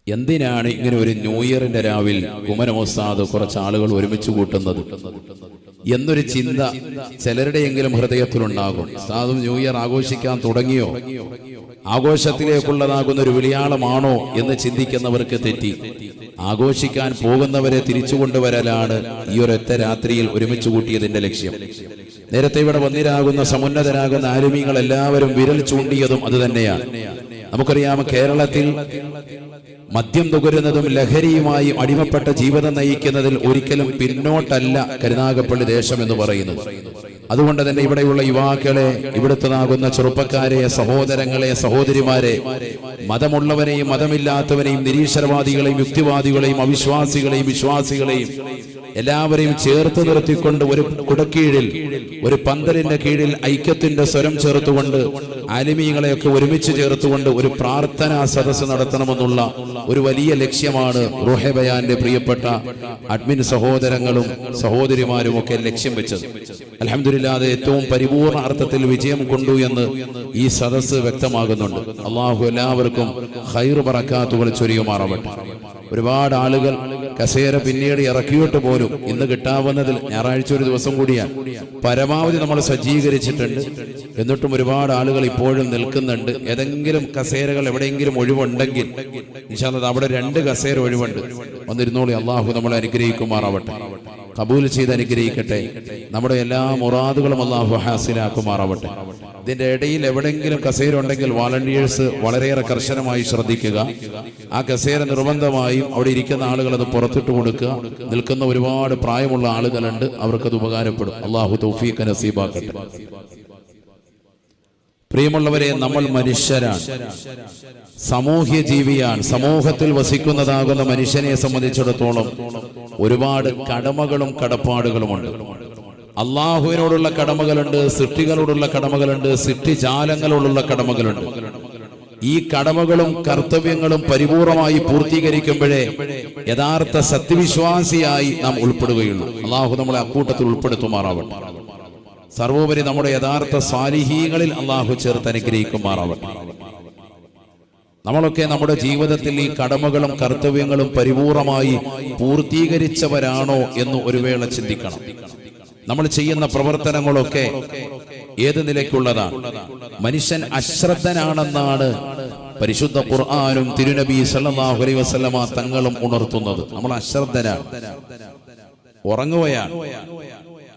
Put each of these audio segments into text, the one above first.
എന്തിനാണ് ഇങ്ങനെ ഒരു ന്യൂ ഇയറിന്റെ രാവിൽ കുമരമോസ്താദ് കുറച്ച് ആളുകൾ ഒരുമിച്ച് കൂട്ടുന്നത് എന്നൊരു ചിന്ത ചിലരുടെയെങ്കിലും ഹൃദയത്തിലുണ്ടാകും. ഉസ്താദും ന്യൂ ഇയർ ആഘോഷിക്കാൻ തുടങ്ങിയോ, ആഘോഷത്തിലേക്കുള്ളതാകുന്ന ഒരു വിളിയാളമാണോ എന്ന് ചിന്തിക്കുന്നവർക്ക് തെറ്റി. ആഘോഷിക്കാൻ പോകുന്നവരെ തിരിച്ചു കൊണ്ടുവരലാണ് ഈ ഒരൊറ്റ രാത്രിയിൽ ഒരുമിച്ച് കൂട്ടിയതിന്റെ ലക്ഷ്യം. നേരത്തെ ഇവിടെ വന്നിരാകുന്ന സമുന്നതരാകുന്ന ആലിമീങ്ങൾ എല്ലാവരും വിരൽ ചൂണ്ടിയതും അത് തന്നെയാണ്. നമുക്കറിയാം, കേരളത്തിൽ മദ്യം നുകരുന്നതും ലഹരിയുമായി അടിമപ്പെട്ട ജീവിതം നയിക്കുന്നതിൽ ഒരിക്കലും പിന്നോട്ടല്ല കരുനാഗപ്പള്ളി ദേശം എന്ന് പറയുന്നത്. അതുകൊണ്ട് തന്നെ ഇവിടെയുള്ള യുവാക്കളെ, ഇവിടുത്തതാകുന്ന ചെറുപ്പക്കാരെ, സഹോദരങ്ങളെ, സഹോദരിമാരെ, മതമുള്ളവരെയും മതമില്ലാത്തവരെയും, നിരീശ്വരവാദികളെയും യുക്തിവാദികളെയും അവിശ്വാസികളെയും വിശ്വാസികളെയും എല്ലാവരെയും ചേർത്ത് നിർത്തിക്കൊണ്ട് ഒരു കുടക്കീഴിൽ, ഒരു പന്തലിന്റെ കീഴിൽ ഐക്യത്തിന്റെ സ്വരം ചേർത്തുകൊണ്ട് ആലിമീങ്ങളെയൊക്കെ ഒരുമിച്ച് ചേർത്തുകൊണ്ട് ഒരു പ്രാർത്ഥനാ സദസ്സ് നടത്തണമെന്നുള്ള ഒരു വലിയ ലക്ഷ്യമാണ് റൂഹെ ബയാന്റെ പ്രിയപ്പെട്ട അഡ്മിൻ സഹോദരങ്ങളും സഹോദരിമാരും ഒക്കെ ലക്ഷ്യം വെച്ചത്. അൽഹംദുലില്ലാഹ്, അത് ഏറ്റവും പരിപൂർണ അർത്ഥത്തിൽ വിജയം കൊണ്ടു എന്ന് ഈ സദസ്സ് വ്യക്തമാകുന്നുണ്ട്. അള്ളാഹു എല്ലാവർക്കും ഖൈർ ബറകാത്തുകൾ ചൊരിയുമാറാവട്ടെ. ഒരുപാട് ആളുകൾ കസേര പിന്നീട് ഇറക്കിയിട്ട് പോലും ഇന്ന് കിട്ടാവുന്നതിൽ ഞായറാഴ്ച ഒരു ദിവസം കൂടിയാണ് പരമാവധി നമ്മൾ സജ്ജീകരിച്ചിട്ടുണ്ട്. എന്നിട്ടും ഒരുപാട് ആളുകൾ ഇപ്പോഴും നിൽക്കുന്നുണ്ട്. ഏതെങ്കിലും കസേരകൾ എവിടെയെങ്കിലും ഒഴിവുണ്ടെങ്കിൽ ഇൻഷാ അല്ലാഹ് അവിടെ 2 കസേര ഒഴിവുണ്ട്, വന്നിരുന്നോളി. അള്ളാഹു നമ്മളെ അനുഗ്രഹിക്കുമാറാവട്ടെ, കബൂൽ ചെയ്ത് അനുഗ്രഹിക്കട്ടെ. നമ്മുടെ എല്ലാ മുറാദുകളും അള്ളാഹു ഹാസിലാക്കുമാറാവട്ടെ. ഇതിന്റെ ഇടയിൽ എവിടെയെങ്കിലും കസേര ഉണ്ടെങ്കിൽ വാളണ്ടിയേഴ്സ് വളരെയേറെ കർശനമായി ശ്രദ്ധിക്കുക. ആ കസേര നിർബന്ധമായും അവിടെ ഇരിക്കുന്ന ആളുകൾ അത് പുറത്തിട്ട് കൊടുക്കുക. നിൽക്കുന്ന ഒരുപാട് പ്രായമുള്ള ആളുകളുണ്ട്, അവർക്കത് ഉപകാരപ്പെടും. അള്ളാഹു തൗഫീഖ് നസീബാക്കട്ടെ. പ്രിയമുള്ളവരെ, നമ്മൾ മനുഷ്യരാണ്, സാമൂഹ്യ ജീവിയാണ്. സമൂഹത്തിൽ വസിക്കുന്നതാകുന്ന മനുഷ്യനെ സംബന്ധിച്ചിടത്തോളം ഒരുപാട് കടമകളും കടപ്പാടുകളുമുണ്ട്. അള്ളാഹുവിനോടുള്ള കടമകളുണ്ട്, സൃഷ്ടികളോടുള്ള കടമകളുണ്ട്, സൃഷ്ടിജാലങ്ങളോടുള്ള കടമകളുണ്ട്. ഈ കടമകളും കർത്തവ്യങ്ങളും പരിപൂർണമായി പൂർത്തീകരിക്കുമ്പോഴേ യഥാർത്ഥ സത്യവിശ്വാസിയായി നാം ഉൾപ്പെടുകയുള്ളൂ. അള്ളാഹു നമ്മളെ അക്കൂട്ടത്തിൽ ഉൾപ്പെടുത്തുമാറാവട്ടെ. സർവോപരി നമ്മുടെ യഥാർത്ഥ സാലിഹീങ്ങളിൽ അള്ളാഹു ചേർത്ത് അനുഗ്രഹിക്കുമാറാവട്ടെ. നമ്മളൊക്കെ നമ്മുടെ ജീവിതത്തിൽ ഈ കടമകളും കർത്തവ്യങ്ങളും പരിപൂർണമായി പൂർത്തീകരിച്ചവരാണോ എന്ന് ഒരു വേള ചിന്തിക്കണം. നമ്മൾ ചെയ്യുന്ന പ്രവർത്തനങ്ങളൊക്കെ ഏത് നിലയ്ക്കുള്ളതാണ്? മനുഷ്യൻ അശ്രദ്ധനാണെന്നാണ് പരിശുദ്ധ ഖുർആനും തിരുനബി സല്ലല്ലാഹു അലൈഹി വസല്ലമ തങ്ങളും ഉണർത്തുന്നത്. നമ്മൾ അശ്രദ്ധനാണ്, ഉറങ്ങുകയാണ്.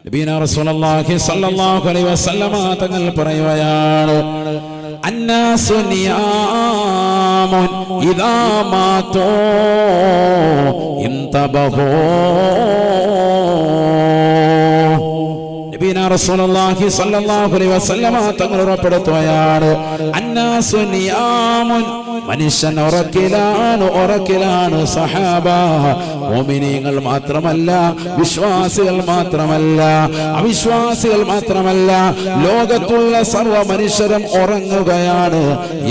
നബിയനാ റസൂലുള്ളാഹി സല്ലല്ലാഹു അലൈഹി വസല്ലമ തങ്ങൾ പറയുകയാണ്, അന്നാസു നിയാമുൻ ഇദാ മാതൂ ഇൻതബഹൂ. നബിയനാ റസൂലുള്ളാഹി സ്വല്ലല്ലാഹു അലൈഹി വസല്ലമ തങ്ങൾ ഉറപ്പെടുത്തുകയാണ്, അന്നാസു നിയാമുൻ, മനുഷ്യൻ ഉറക്കിലാണ് സഹാബ. മുഅ്മിനീങ്ങൾ മാത്രമല്ല, വിശ്വാസികൾ മാത്രമല്ല, അവിശ്വാസികൾ മാത്രമല്ല, ലോകത്തുള്ള സർവ്വ മനുഷ്യരും ഉറങ്ങുകയാണ്.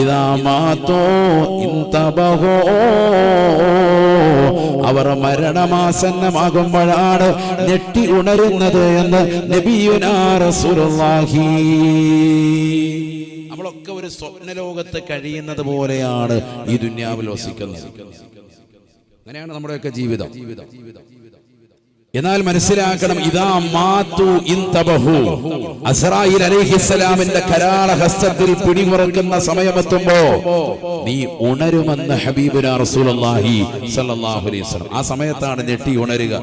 ഇദാ മാതൂ ഇൻതബഹൂ, അവർ മരണമാസന്നമാകുമ്പോഴാണ് ഞെട്ടി ഉണരുന്നത് എന്ന് നബിയുനാ റസൂലുള്ളാഹി. നമ്മളൊക്കെ ഒരു സ്വപ്നലോകത്ത് കഴിയുന്നത് പോലെയാണ് ഈ ദുനിയാവിൽ വസിക്കുന്നത്. അങ്ങനെയാണ് നമ്മുടെയൊക്കെ ജീവിതം. എന്നാൽ മനസ്സിലാക്കണം, ഇദാ മാതു ഇൻതബഹു, അസ്റായീൽ അലൈഹിസ്സലാമിന്റെ കരാള ഹസ്തത്തിൽ പിടിമുറുക്കുന്ന സമയമെത്തുമ്പോ നീ ഉണരുമെന്ന് ഹബീബുനാ റസൂലുള്ളാഹി സ്വല്ലല്ലാഹു അലൈഹി വസല്ലം. ആ സമയത്താണ് ഞെട്ടി ഉണരുക.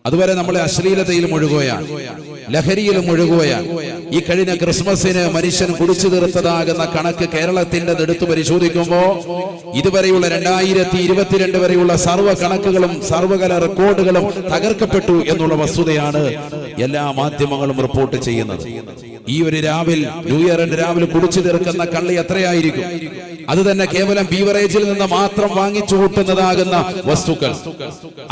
അതുവരെ നമ്മളെ അശ്ലീലതയിൽ മുഴുകുകയാണ്, ലഹരിയിൽ മുഴുകുകയാണ്. ഈ കഴിഞ്ഞ ക്രിസ്മസിന് മനുഷ്യൻ കുടിച്ചു തീർത്തതാകുന്ന കണക്ക് കേരളത്തിന്റെ എടുത്തു പരിശോധിക്കുമ്പോ ഇതുവരെയുള്ള 2022 വരെയുള്ള സർവ്വ കണക്കുകളും സർവ്വകല റെക്കോർഡുകളും തകർക്കപ്പെട്ടു എന്നുള്ള വസ്തുതയാണ് എല്ലാ മാധ്യമങ്ങളും റിപ്പോർട്ട് ചെയ്യുന്നത്. ഈ ഒരു ന്യൂ ഇയറിന്റെ രാവിലെ കുടിച്ചു തീർക്കുന്ന കള്ളി എത്രയായിരിക്കും? അത് തന്നെ കേവലം ബീവറേജിൽ നിന്ന് മാത്രം വാങ്ങിച്ചു കൂട്ടുന്നതാകുന്ന വസ്തുക്കൾ.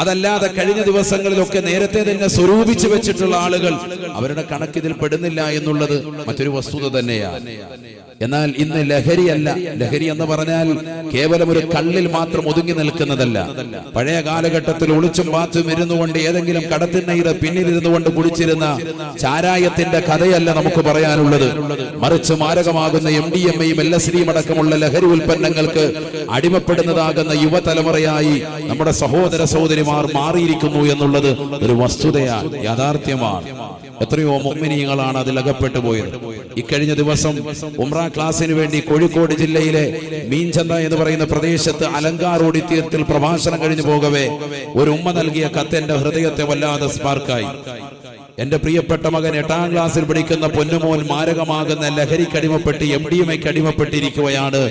അതല്ലാതെ കഴിഞ്ഞ ദിവസങ്ങളിലൊക്കെ നേരത്തെ തന്നെ സ്വരൂപിച്ചു വെച്ചിട്ടുള്ള ആളുകൾ, അവരുടെ കണക്കിതിൽ പെടുന്നില്ല എന്നുള്ളത് മറ്റൊരു വസ്തുത തന്നെയാണ്. എന്നാൽ ഇന്ന് ലഹരിയല്ല. ലഹരി എന്ന് പറഞ്ഞാൽ കേവലം ഒരു കള്ളിൽ മാത്രം ഒതുങ്ങി നിൽക്കുന്നതല്ല. പഴയ കാലഘട്ടത്തിൽ ഒളിച്ചും പാത്തും ഇരുന്നു കൊണ്ട് ഏതെങ്കിലും കടത്തിണ്ണയുടെ പിന്നിലിരുന്നു കൊണ്ട് കുടിച്ചിരുന്ന ചാരായത്തിന്റെ കഥയല്ല നമുക്ക് പറയാനുള്ളത്. മറിച്ച് മാരകമാകുന്ന MDMA-യും LSD-യും അടക്കമുള്ള ലഹരി ഉൽപ്പന്നങ്ങൾക്ക് അടിമപ്പെടുന്നതാകുന്ന യുവതലമുറയായി നമ്മുടെ സഹോദര സഹോദരിമാർ മാറിയിരിക്കുന്നു എന്നുള്ളത് ഒരു വസ്തുതയാണ്, യാഥാർത്ഥ്യമാണ്. എത്രയോ മുഅ്മിനീങ്ങളാണ് അതിൽ അകപ്പെട്ടു പോയത്. ഇക്കഴിഞ്ഞ ദിവസം ഉംറ ക്ലാസിന് വേണ്ടി കോഴിക്കോട് ജില്ലയിലെ മീൻചന്ത എന്ന് പറയുന്ന പ്രദേശത്ത് അലങ്കാർ ഓഡിറ്റോറിയത്തിൽ പ്രഭാഷണം കഴിഞ്ഞു പോകവേ ഒരു ഉമ്മ നൽകിയ കത്ത് എന്റെ ഹൃദയത്തെ വല്ലാതെ സ്പാർക്കായി. എന്റെ പ്രിയപ്പെട്ട മകൻ 8ാം ക്ലാസ്സിൽ പഠിക്കുന്ന പൊന്നുമോൻ മാരകമാകുന്ന ലഹരിക്കടിമപ്പെട്ട് MDMA-ക്ക് അടിമപ്പെട്ടിരിക്കുകയാണ്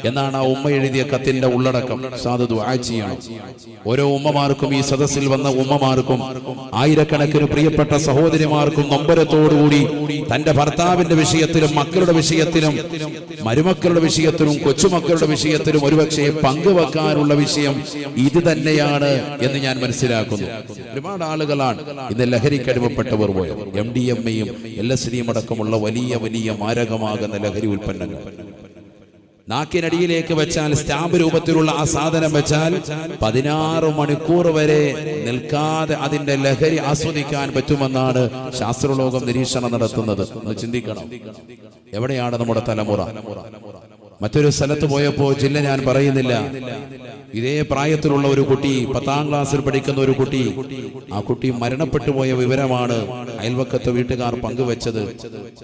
എന്നാണ് ആ ഉമ്മ എഴുതിയ കത്തിന്റെ ഉള്ളടക്കം. സാധു ദുആ ചെയ്യണം. ഓരോ ഉമ്മമാർക്കും, ഈ സദസ്സിൽ വന്ന ഉമ്മമാർക്കും, ആയിരക്കണക്കിന് പ്രിയപ്പെട്ട സഹോദരിമാർക്കും നൊമ്പരത്തോടുകൂടി തന്റെ ഭർത്താവിന്റെ വിഷയത്തിലും മക്കളുടെ വിഷയത്തിലും മരുമക്കളുടെ വിഷയത്തിലും കൊച്ചുമക്കളുടെ വിഷയത്തിലും ഒരുപക്ഷെ പങ്കുവെക്കാനുള്ള വിഷയം ഇത് തന്നെയാണ് എന്ന് ഞാൻ മനസ്സിലാക്കുന്നു. ഒരുപാട് ആളുകളാണ് ഇന്ന് ലഹരിക്കടിമപ്പെട്ടവർ പോയത്. MDMA-യും LSD-യും അടക്കമുള്ള വലിയ വലിയ മാരകമാകുന്ന ലഹരി ഉൽപ്പന്നങ്ങൾ നാക്കിനടിയിലേക്ക് വെച്ചാൽ, സ്റ്റാമ്പ് രൂപത്തിലുള്ള ആ സാധനം വെച്ചാൽ 16 മണിക്കൂർ വരെ നിൽക്കാതെ അതിന്റെ ലഹരി ആസ്വദിക്കാൻ പറ്റുമെന്നാണ് ശാസ്ത്രലോകം നിരീക്ഷണം നടത്തുന്നത്. ഒന്ന് ചിന്തിക്കണം, എവിടെയാണ് നമ്മുടെ തലമുറ? മറ്റൊരു സ്ഥലത്ത് പോയപ്പോ, ജില്ല ഞാൻ പറയുന്നില്ല, ഇതേ പ്രായത്തിലുള്ള ഒരു കുട്ടി, 10ാം ക്ലാസ്സിൽ പഠിക്കുന്ന ഒരു കുട്ടി, ആ കുട്ടി മരണപ്പെട്ടു പോയ വിവരമാണ് അയൽവക്കത്തെ വീട്ടുകാർ പങ്കുവെച്ചത്.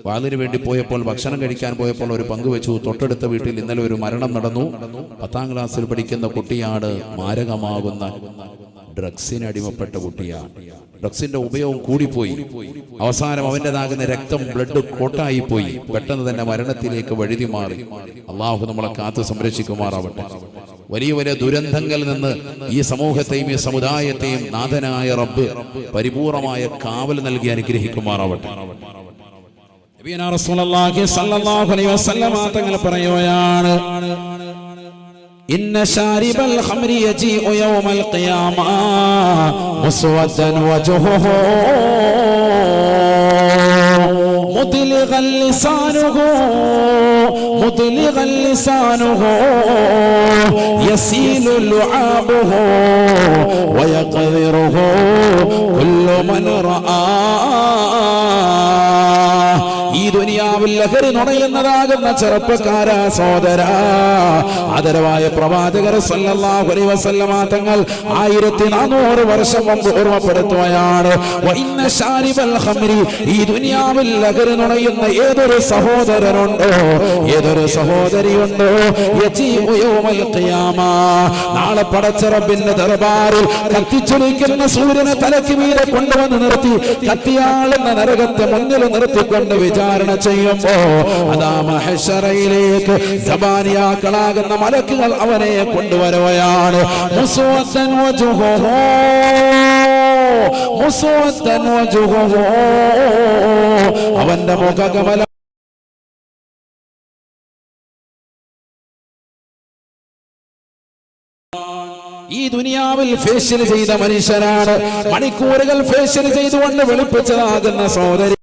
വാതിന് വേണ്ടി പോയപ്പോൾ, ഭക്ഷണം കഴിക്കാൻ പോയപ്പോൾ ഒരു പങ്കുവെച്ചു. തൊട്ടടുത്ത വീട്ടിൽ ഇന്നലെ ഒരു മരണം നടന്നു. 10ാം ക്ലാസ്സിൽ പഠിക്കുന്ന കുട്ടിയാണ്. മാരകമാകുന്ന ഡ്രഗ്സിന് അടിമപ്പെട്ട കുട്ടിയാണ്. ഡ്രഗ്സിന്റെ ഉപയോഗം കൂടിപ്പോയി. അവസാനം അവൻ്റെതാകുന്ന രക്തം, ബ്ലഡ് കോട്ടായി പോയി. പെട്ടെന്ന് തന്നെ മരണത്തിലേക്ക് വഴുതി മാറി. അള്ളാഹു നമ്മളെ കാത്തു സംരക്ഷിക്കുമാറാവട്ടെ. വലിയ വലിയ ദുരന്തങ്ങളിൽ നിന്ന് ഈ സമൂഹത്തെയും ഈ സമുദായത്തെയും നാഥനായ റബ്ബ് പരിപൂർണമായ കാവൽ നൽകി അനുഗ്രഹിക്കുമാറാവട്ടെ. നബിയനാ റസൂലുള്ളാഹി സ്വല്ലല്ലാഹു അലൈഹി വസല്ലം തങ്ങൾ പറയുകയാണ്, ഇന്ന ശാരിബൽ ഖംരി യജീഉ യൗമൽ ഖിയാമ മുസ്വദ്ദൻ വജ്ഹുഹു മുദ്ലിഗൽ ലിസാനുഹു യസീലു ലുആബുഹു വയഖദിറുഹു കുല്ലു മൻ റആ. ഈ ദുനിയാവിൽ ലഹരി നുണയുന്നതാകുന്ന ചെറുപ്പക്കാരാ, സോദരാ, ആദരവായ പ്രവാചകർ സല്ലല്ലാഹു അലൈഹി വസല്ലമ തങ്ങൾ 1400 വർഷം മുമ്പ് ഓർമ്മപ്പെടുത്തുകയാണ്, വഇന്ന ശാരിബൽ ഖംരി, ഈ ദുനിയാവിൽ ലഹരി നുണയുന്ന ഏതൊരു സഹോദരനുണ്ടോ, ഏതൊരു സഹോദരിയുണ്ടോ, യജീഉ യൗമൽ ഖിയാമ, നാളെ പടച്ച റബ്ബിന്റെ ദർബാറിൽ കത്തിച്ചൊലിക്കുന്ന സൂര്യനെ തലയ്ക്ക് മീതെ കൊണ്ടുവന്ന് നിർത്തി കത്തിയാളുന്ന നരകത്തെ മുന്നിൽ നിർത്തിക്കൊണ്ട് വിചാരണ ചെയ്യുമ്പോ അതാ മഹ്ശറയിലേക്ക് സബാനിയാക്കളാകുന്ന മലക്കുകൾ അവനെ കൊണ്ടുവരുകയാണ്. മുസ്വദ്ദൻ വജ്ഹുഹു, അവന്റെ മുഖകമലം ഈ ദുനിയാവിൽ ഫേഷ്യൽ ചെയ്ത മനുഷ്യനാണ്. മണിക്കൂറുകൾ ഫേഷ്യൽ ചെയ്തുകൊണ്ട് വെളുപ്പിച്ചതാകുന്ന സഹോദരി,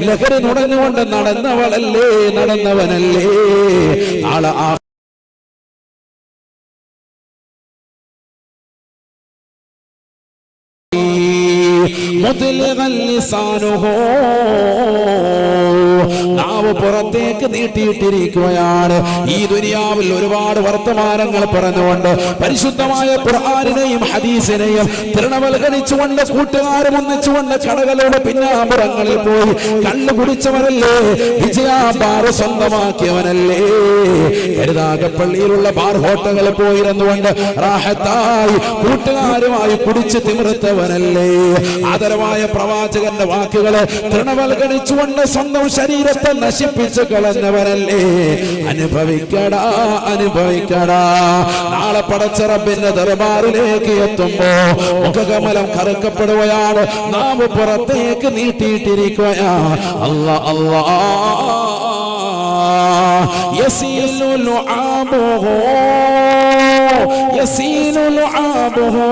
ലഹരി നുണഞ്ഞുകൊണ്ട് നടന്നവനല്ലേ നാളെ നാവ് പുറത്തേക്ക് നീട്ടിയിട്ടിരിക്കുകയാണ്. ഈ ദുനിയാവിൽ ഒരുപാട് വർത്തമാനങ്ങൾ പറഞ്ഞുകൊണ്ട് പരിശുദ്ധമായ ഖുർആനിനെയും ഹദീസിനെയും തൃണവൽക്കരിച്ചുകൊണ്ട് കൂട്ടുകാരും ഒന്നിച്ചുകൊണ്ട് കടകളുടെ പിന്നാമ്പുറങ്ങളിൽ പോയി കള്ളു കുടിച്ചവനല്ലേ, വിജയാബാർ സ്വന്തമാക്കിയവനല്ലേ, കരുതാകപ്പള്ളിയിലുള്ള ബാർ ഹോട്ടലുകളിൽ പോയിരുന്നുകൊണ്ട് റാഹത്തായി കൂട്ടുകാരുമായി കുടിച്ച് തിമിർത്തവനല്ലേ. ആദരവായ പ്രവാചകന്റെ വാക്കുകളെ തൃണവൽക്കരിച്ചുകൊണ്ട് സ്വന്തം ശരീരത്തെ നശിപ്പിച്ചു കളഞ്ഞവനല്ലേ. അനുഭവിക്കടാ, അനുഭവിക്കടാ. നാളെ പടച്ച റബ്ബിന്റെ ദർബാറിലേക്ക് എത്തുമ്പോ മുഖകമലം കറുക്കപ്പെടുകയാണ്, നാവ് പുറത്തേക്ക് നീട്ടിയിട്ടിരിക്കുകയാ. അല്ലാ അല്ലാ യസീലു ലുആബുഹു യസീലു ലുആബുഹു,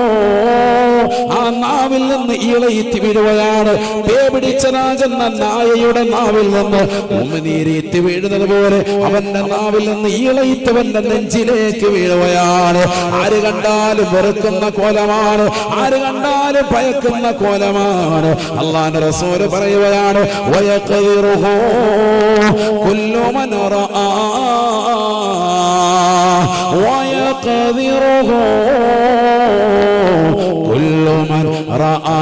ആ നാവിൽ നിന്ന് ഇളയിത്തി വീഴുകയാണ്. പേപിടിച്ചതാകുന്ന നായയുടെ നാവിൽ നിന്ന് ഉമിനീരേറ്റി വീഴുന്നത് പോലെ അവന്റെ നാവിൽ നിന്ന് ഇളയിത്തവന്റെ നെഞ്ചിലേക്ക് വീഴുകയാണ്. ആര് കണ്ടാലും വെറുക്കുന്ന കോലമാണ്, ആര് കണ്ടാലും ഭയക്കുന്ന കോലമാണ്. അല്ലാഹുവിന്റെ റസൂല് പറയുകയാണ്, വയഖദിറുഹു കുല്ലു മൻ റആ, വയഖദിറുഹു കുല്ലു മൻ റആ.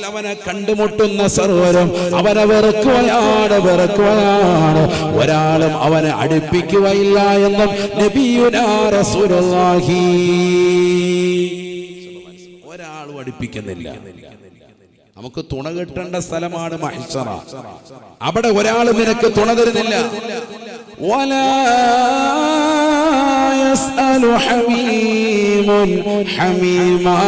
അവനെ കണ്ടുമുട്ടുന്ന സർവരും അവനെ വെറുക്കുകയാണ്. ഒരാളും അവനെ അടുപ്പിക്കുകയില്ല എന്നും നബിയുനാ റസൂലുള്ളാഹി. ഒരാളും അടുപ്പിക്കുന്നില്ല. നമുക്ക് തുണ കിട്ടേണ്ട സ്ഥലമാണ് മഹ്ശറ. അവിടെ ഒരാളും നിനക്ക് തുണ തരുന്നില്ല. വലാ യസ്അലു ഹമീമുൻ ഹമീമാ,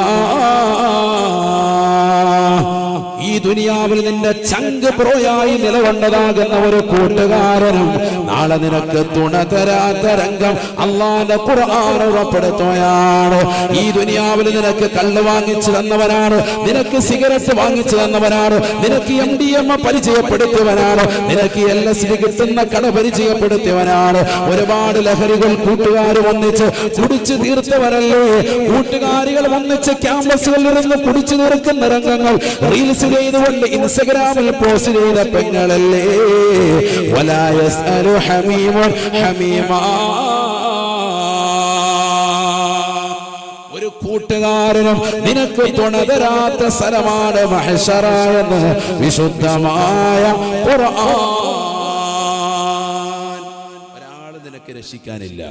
ഈ ദുനിയാവിൽ നിന്റെ ചങ്ക് പ്രോയായി നിലകൊണ്ടതാകുന്ന ഒരു കൂട്ടുകാരനും നാളെ നിനക്ക് തുണ തരാത്ത രംഗം അല്ലാഹുവിന്റെ ഖുർആൻ ഉറപ്പെടുത്തുകയാണ്. ഈ ദുനിയാവിൽ നിനക്ക് കള്ള് വാങ്ങിച്ചു തന്നവനാണ്, നിനക്ക് സിഗരറ്റ് വാങ്ങിച്ചു തന്നവനാണ്, നിനക്ക് MDMA പരിചയപ്പെടുത്തിയവനാണ്, നിനക്ക് LSD കിട്ടുന്ന കട പരിചയപ്പെടുത്തിയവനാണ്. ഒരുപാട് ലഹരികൾ കൂട്ടുകാരും ഒന്നിച്ച് കുടിച്ചു തീർത്തവരല്ലേ. കൂട്ടുകാരികൾ ഒന്നിച്ച് ക്യാമ്പസുകളിൽ ഇരുന്ന് കുടിച്ചു തീർക്കുന്ന രംഗങ്ങൾ റീൽസ് ചെയ്തുകൊണ്ട് ഇൻസ്റ്റഗ്രാമിൽ പോസ്റ്റ് ചെയ്ത പെങ്ങളല്ലേ. വലാ യസ്അലു ഹമീമുൻ ഹമീമാ, ഒരു കൂട്ടുകാരനും നിനക്ക് തുണ തരാത്ത സ്ഥലമാണ് മഹ്ശറ എന്ന് വിശുദ്ധമായ ഖുർആൻ. ഒരാൾ നിനക്ക് രക്ഷിക്കാനില്ല.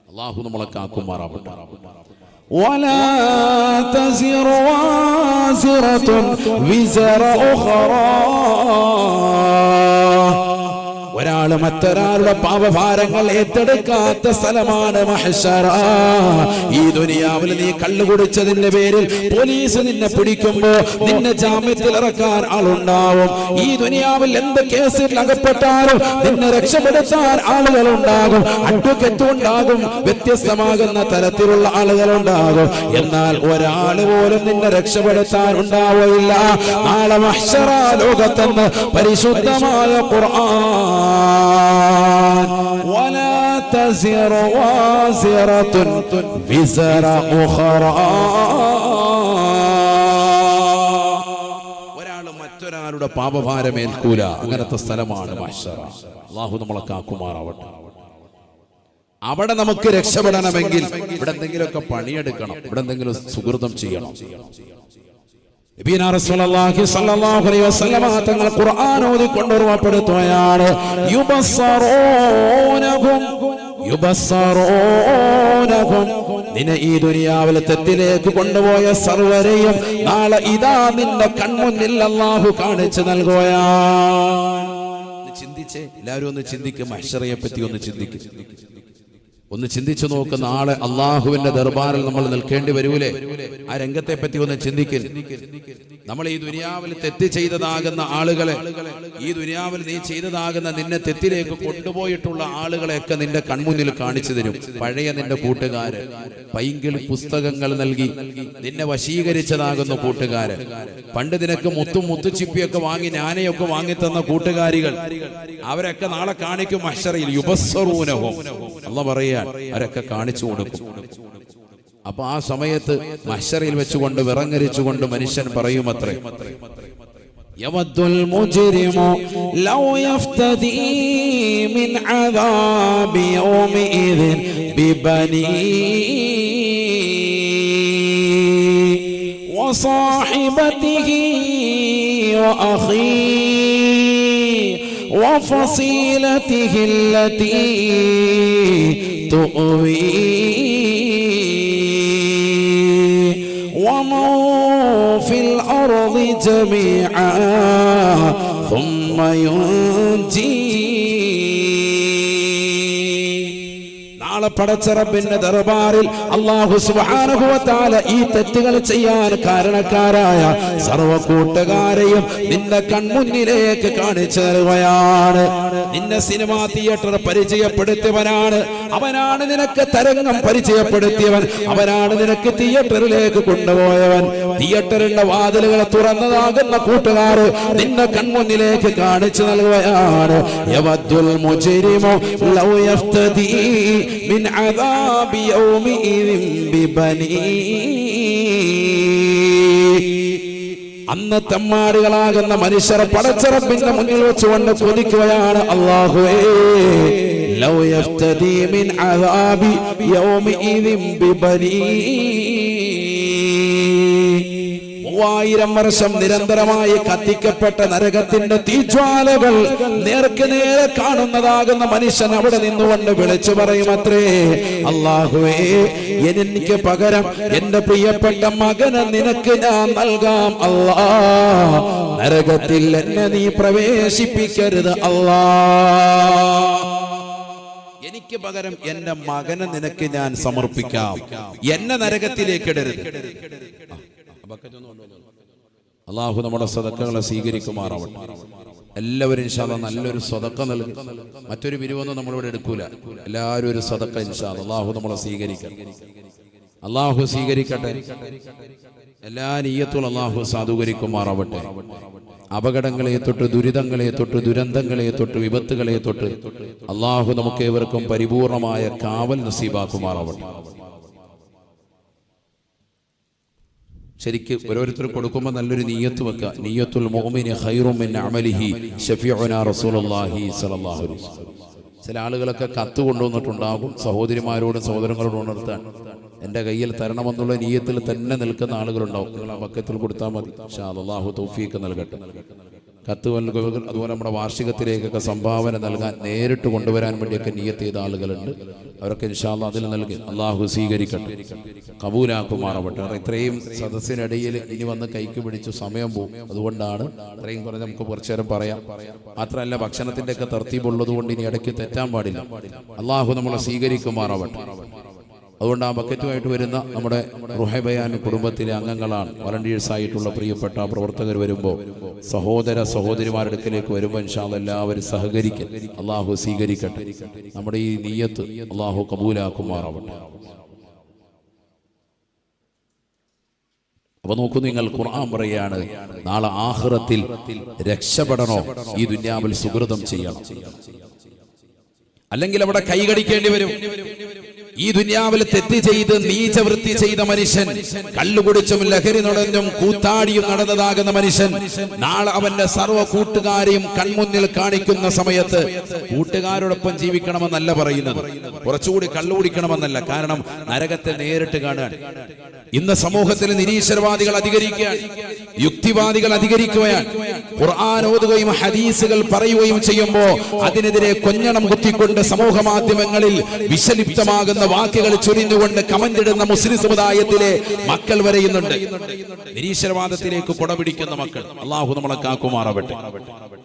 അല്ലാഹു നമ്മളെ കാക്കുമാറാവട്ടെ. ولا تزر وازرة وزر أخرى, ഒരാൾ മറ്റൊരാളുടെ പാപഭാരങ്ങൾ ഏറ്റെടുക്കാത്ത സ്ഥലമാണ് മഹ്ശറ. ഈ ദുനിയാവിൽ നീ കള്ളു കുടിച്ചതിന്റെ പേരിൽ പോലീസ് നിന്നെ പിടിക്കുമ്പോ നിന്നെ ജാമ്യത്തിൽ ഇറക്കാൻ ആളുണ്ടാവും. ഈ ദുനിയാവിൽ എന്ത് കേസിൽ അകപ്പെട്ടാലും നിന്നെ രക്ഷപ്പെടുത്താൻ ആളുകളുണ്ടാകും, അഡ്വക്കറ്റും ഉണ്ടാകും, വ്യത്യസ്തമാകുന്ന തരത്തിലുള്ള ആളുകളുണ്ടാകും. എന്നാൽ ഒരാൾ പോലും നിന്നെ രക്ഷപ്പെടുത്താൻ ഉണ്ടാവില്ല. നാളെ മഹ്ശറ ലോകത്തെന്ന് പരിശുദ്ധമായ ഖുർആൻ, ولا تزر وازرة وزر أخرى, ഒരാൾ മറ്റൊരാളുടെ പാപഭാരമേൽക്കൂല. അങ്ങനത്തെ സ്ഥലമാണ് മഹ്ശറ. അല്ലാഹു നമ്മളെ കാക്കുമാറാവട്ടെ. അവിടെ നമുക്ക് രക്ഷപ്പെടണമെങ്കിൽ ഇവിടെ എന്തെങ്കിലുമൊക്കെ പണിയെടുക്കണം, ഇവിടെ എന്തെങ്കിലും സുകൃതം ചെയ്യണം. നബിയുനാ റസൂലുള്ളാഹി സ്വല്ലല്ലാഹു അലൈഹി വസല്ലമ തങ്ങൾ ഖുർആൻ ഓതിക്കൊണ്ട് ഉറപ്പെടുത്തുകയാണ്, യുബസ്സറൂനഹും, നിന്നെ ഈ ദുനിയാവിലെ തെറ്റിലേക്ക് കൊണ്ടുപോയ സർവരെയും നാളെ ഇതാ നിന്റെ കൺമുന്നിൽ അല്ലാഹു കാണിച്ചു നൽകുകയാണ്. ചിന്തിച്ചേ, എല്ലാവരും ഒന്ന് ചിന്തിക്കും. മഹ്ശറയെ പറ്റി ഒന്ന് ചിന്തിക്കും. ഒന്ന് ചിന്തിച്ചു നോക്ക്. നാളെ അള്ളാഹുവിന്റെ ദർബാറിൽ നമ്മൾ നിൽക്കേണ്ടി വരൂലേ? ആ രംഗത്തെ പറ്റി ഒന്ന് ചിന്തിക്കും. നമ്മൾ ഈ ദുനിയാവിൽ തെറ്റ് ചെയ്തതാകുന്ന ആളുകളെ, ഈ ദുനിയാവിൽ നീ ചെയ്തതാകുന്ന നിന്നെ തെറ്റിലേക്ക് കൊണ്ടുപോയിട്ടുള്ള ആളുകളെയൊക്കെ നിന്റെ കൺമുന്നിൽ കാണിച്ചു തരും. പഴയ നിന്റെ കൂട്ടുകാര്, പൈങ്കിളി പുസ്തകങ്ങൾ നൽകി നിന്നെ വശീകരിച്ചതാകുന്ന കൂട്ടുകാര്, പണ്ട് നിനക്ക് മുത്തുച്ചിപ്പിയൊക്കെ വാങ്ങി ഞാനയൊക്കെ വാങ്ങിത്തന്ന കൂട്ടുകാരികൾ, അവരൊക്കെ നാളെ കാണിക്കും മഹ്ശറയിൽ. യുബസ്സറൂനഹും, അല്ലാഹു പറയാ, അവരൊക്കെ കാണിച്ചു കൊടുക്കും. അപ്പൊ ആ സമയത്ത് മഹ്ശറയിൽ വെച്ചുകൊണ്ട് വിറങ്ങരിച്ചുകൊണ്ട് മനുഷ്യൻ പറയുമത്രേ, യവദ്ദുൽ മുജ്രിമു ലൗ യഫ്തദി മിൻ അദാബി യൗമിഇദിൻ ബിബനി വസാഹിബതിഹി വഅഖീ وفصيلته التي تؤويه ومن في الأرض جميعا ثم ينجيه. നാളെ പടച്ച റബ്ബിന്റെ ദർബാറിൽ അല്ലാഹു സുബ്ഹാനഹു വ തആല ഈ തെറ്റുകൾ ചെയ്യാൻ കാരണക്കാരായ സർവ്വ കൂട്ടുകാരെയും നിന്റെ കൺമുന്നിലേക്ക് കാണിച്ചു തരുകയാണ്. നിന്നെ സിനിമാ തിയേറ്റർ പരിചയപ്പെടുത്തിയവനാണ്, അവനാണ് നിനക്ക് തരംഗം പരിചയപ്പെടുത്തിയവൻ, അവനാണ് നിനക്ക് തിയേറ്ററിലേക്ക് കൊണ്ടുപോയവൻ. തിയേറ്ററിന്റെ വാതിലുകൾ തുറന്നതാകുന്ന കൂട്ടുകാര് നിന്റെ കൺമുന്നിലേക്ക് കാണിച്ചു നൽകുകയാണ്. യവദ്ദുൽ മുജ്രിമു ലൗ യഫ്തദി മിൻ അദാബി യൗമിഇദിൻ ബിബനീ. അന്ന് തെമ്മാടികളാകുന്ന മനുഷ്യരെ പടച്ച റബ്ബിന്റെ മുന്നിൽ വെച്ചുകൊണ്ട് കൊതിക്കുകയാണ്, അല്ലാഹുവേ ലൗ യഫ്തദി മിൻ അദാബി യൗമിഇദിൻ ബിബനീ. 3000 വർഷം നിരന്തരമായി കത്തിക്കപ്പെട്ട നരകത്തിന്റെ തീജ്വാലകൾ നേർക്ക് നേരെ കാണുന്നതാകുന്ന മനുഷ്യൻ അവിടെ നിന്നുകൊണ്ട് വിളിച്ചു പറയുമത്രേ, അല്ലാഹുവേ എനിക്ക് പകരം എന്റെ പ്രിയപ്പെട്ട മകനെ നിനക്ക് ഞാൻ നൽകാം അല്ലാ, നരകത്തിൽ എന്നെ നീ പ്രവേശിപ്പിക്കരുത് അല്ലാ, എനിക്ക് പകരം എന്റെ മകനെ നിനക്ക് ഞാൻ സമർപ്പിക്കാം, എന്നെ നരകത്തിലേക്ക് ഇടരുത്. അല്ലാഹു നമ്മുടെ സദഖകളെ സ്വീകരിക്കുമാറാവട്ടെ. എല്ലാവരും ഇൻഷാ അല്ലാഹ് നല്ലൊരു സദഖ നൽകി. മറ്റൊരു പിരിവൊന്നും നമ്മളിവിടെ എടുക്കൂല. എല്ലാവരും ഒരു സദഖ ഇൻഷാ അല്ലാഹ്. അല്ലാഹു നമ്മളെ സ്വീകരിക്കട്ടെ, അല്ലാഹു സ്വീകരിക്കട്ടെ. എല്ലാ നിയ്യത്തും അല്ലാഹു സാധൂകരിക്കുമാറാവട്ടെ. അപകടങ്ങളെ തൊട്ട്, ദുരിതങ്ങളെ തൊട്ട്, ദുരന്തങ്ങളെ തൊട്ട്, വിപത്തുകളെ തൊട്ട് അല്ലാഹു നമുക്ക് ഏവർക്കും പരിപൂർണമായ കാവൽ നസീബാക്കുമാറാവട്ടെ. ശരിക്ക് ഓരോരുത്തർ കൊടുക്കുമ്പോൾ നല്ലൊരു നിയ്യത്ത് വെക്കുക. നിയ്യത്തുൽ മുഅ്മിനി ഖൈറും മിൻ അമലിഹി ശഫീഉനാ റസൂലുള്ളാഹി സ്വല്ലല്ലാഹു അലൈഹി വസല്ലം. ചില ആളുകളൊക്കെ കത്ത് കൊണ്ടുവന്നിട്ടുണ്ടാകും സഹോദരിമാരോടും സഹോദരങ്ങളോടും ഉണർത്താൻ. എൻ്റെ കയ്യിൽ തരണമെന്നുള്ള നിയ്യത്തിൽ തന്നെ നിൽക്കുന്ന ആളുകളുണ്ടാവും. നിങ്ങൾ ആ ബക്കത്തിൽ കൊടുത്താൽ മതി. ഇൻഷാ അല്ലാഹ് അല്ലാഹു തൗഫീഖ് നൽകട്ടെ. കത്ത് നൽകുക, അതുപോലെ നമ്മുടെ വാർഷികത്തിലേക്കൊക്കെ സംഭാവന നൽകാൻ നേരിട്ട് കൊണ്ടുവരാൻ വേണ്ടിയൊക്കെ നിയ്യത്ത് ചെയ്ത ആളുകളുണ്ട്. അവരൊക്കെ ഇൻഷാ അല്ലാഹ് അതിൽ നൽകി. അല്ലാഹു സ്വീകരിക്കട്ടെ, കബൂലാക്കുമാറാവട്ടെ. ഇത്രയും സദസ്സിനിടയിൽ ഇനി വന്ന് കൈക്ക് പിടിച്ചു സമയം പോകും. അതുകൊണ്ടാണ് ഇത്രയും പറഞ്ഞ് നമുക്ക് കുറച്ചു നേരം പറയാം. മാത്രമല്ല ഭക്ഷണത്തിൻ്റെ ഒക്കെ തർത്തീബുള്ളത് കൊണ്ട് ഇനി ഇടയ്ക്ക് തെറ്റാൻ പാടില്ല. അല്ലാഹു നമ്മളെ സ്വീകരിക്കുമാറാവട്ടെ. അതുകൊണ്ട് ആ ബക്കറ്റുമായിട്ട് വരുന്ന നമ്മുടെ റുഹൈബയാൻ കുടുംബത്തിലെ അംഗങ്ങളാണ്, വളണ്ടിയേഴ്സ് ആയിട്ടുള്ള പ്രിയപ്പെട്ട പ്രവർത്തകർ വരുമ്പോൾ സഹോദര സഹോദരിമാരുടെ അടുക്കലേക്ക് വരുമ്പോൾ ഇൻഷാ അല്ലാഹ് എല്ലാവരും സഹകരിക്കും. അല്ലാഹു സ്വീകരിക്കട്ടെ. നമ്മുടെ ഈ നിയ്യത്ത് അല്ലാഹു കബൂലാക്കുമാറാവട്ടെ. അപ്പൊ നോക്കൂ, നിങ്ങൾ ഖുർആൻ പറയാണ്, നാളെ ആഖിറത്തിൽ രക്ഷപ്പെടണോ ഈ ദുനിയാവിൽ സുകൃതം ചെയ്യണം, അല്ലെങ്കിൽ അവിടെ കൈകടിക്കേണ്ടി വരും. ഈ ദുനിയാവിൽ തെറ്റ് ചെയ്ത് നീചവൃത്തി ചെയ്ത മനുഷ്യൻ, കള്ളുകുടിച്ചും ലഹരി നുടഞ്ഞും കൂത്താടിയും നടന്നതാകുന്ന മനുഷ്യൻ, നാളെ അവന്റെ സർവ്വ കൂട്ടുകാരെയും കൺമുന്നിൽ കാണിക്കുന്ന സമയത്ത് കൂട്ടുകാരോടൊപ്പം ജീവിക്കണമെന്നല്ല പറയുന്നത്, കുറച്ചുകൂടി കള്ളുകുടിക്കണമെന്നല്ല. കാരണം നരകത്തെ നേരിട്ട് കാണാൻ ഇന്ന് സമൂഹത്തിൽ നിരീശ്വരവാദികൾ അധികരിക്കുകയാണ്, യുക്തിവാദികൾ അധികരിക്കുകയാണ്. ഖുർആൻ ഓതുകയും ഹദീസുകൾ പറയുകയും ചെയ്യുമ്പോൾ അതിനെതിരെ കൊഞ്ഞണം കുത്തിക്കൊണ്ട് സമൂഹ മാധ്യമങ്ങളിൽ വിഷലിപ്തമാകുന്ന വാക്കുകൾ ചൊരിഞ്ഞുകൊണ്ട് കമന്റിടുന്ന മുസ്ലിം സമുദായത്തിലെ മക്കൾ വരെയുന്നുണ്ട്. നിരീശ്വരവാദത്തിലേക്ക് കുടപിടിക്കുന്ന മക്കൾ, അല്ലാഹു നമ്മളെ കാക്കുമാറാവട്ടെ.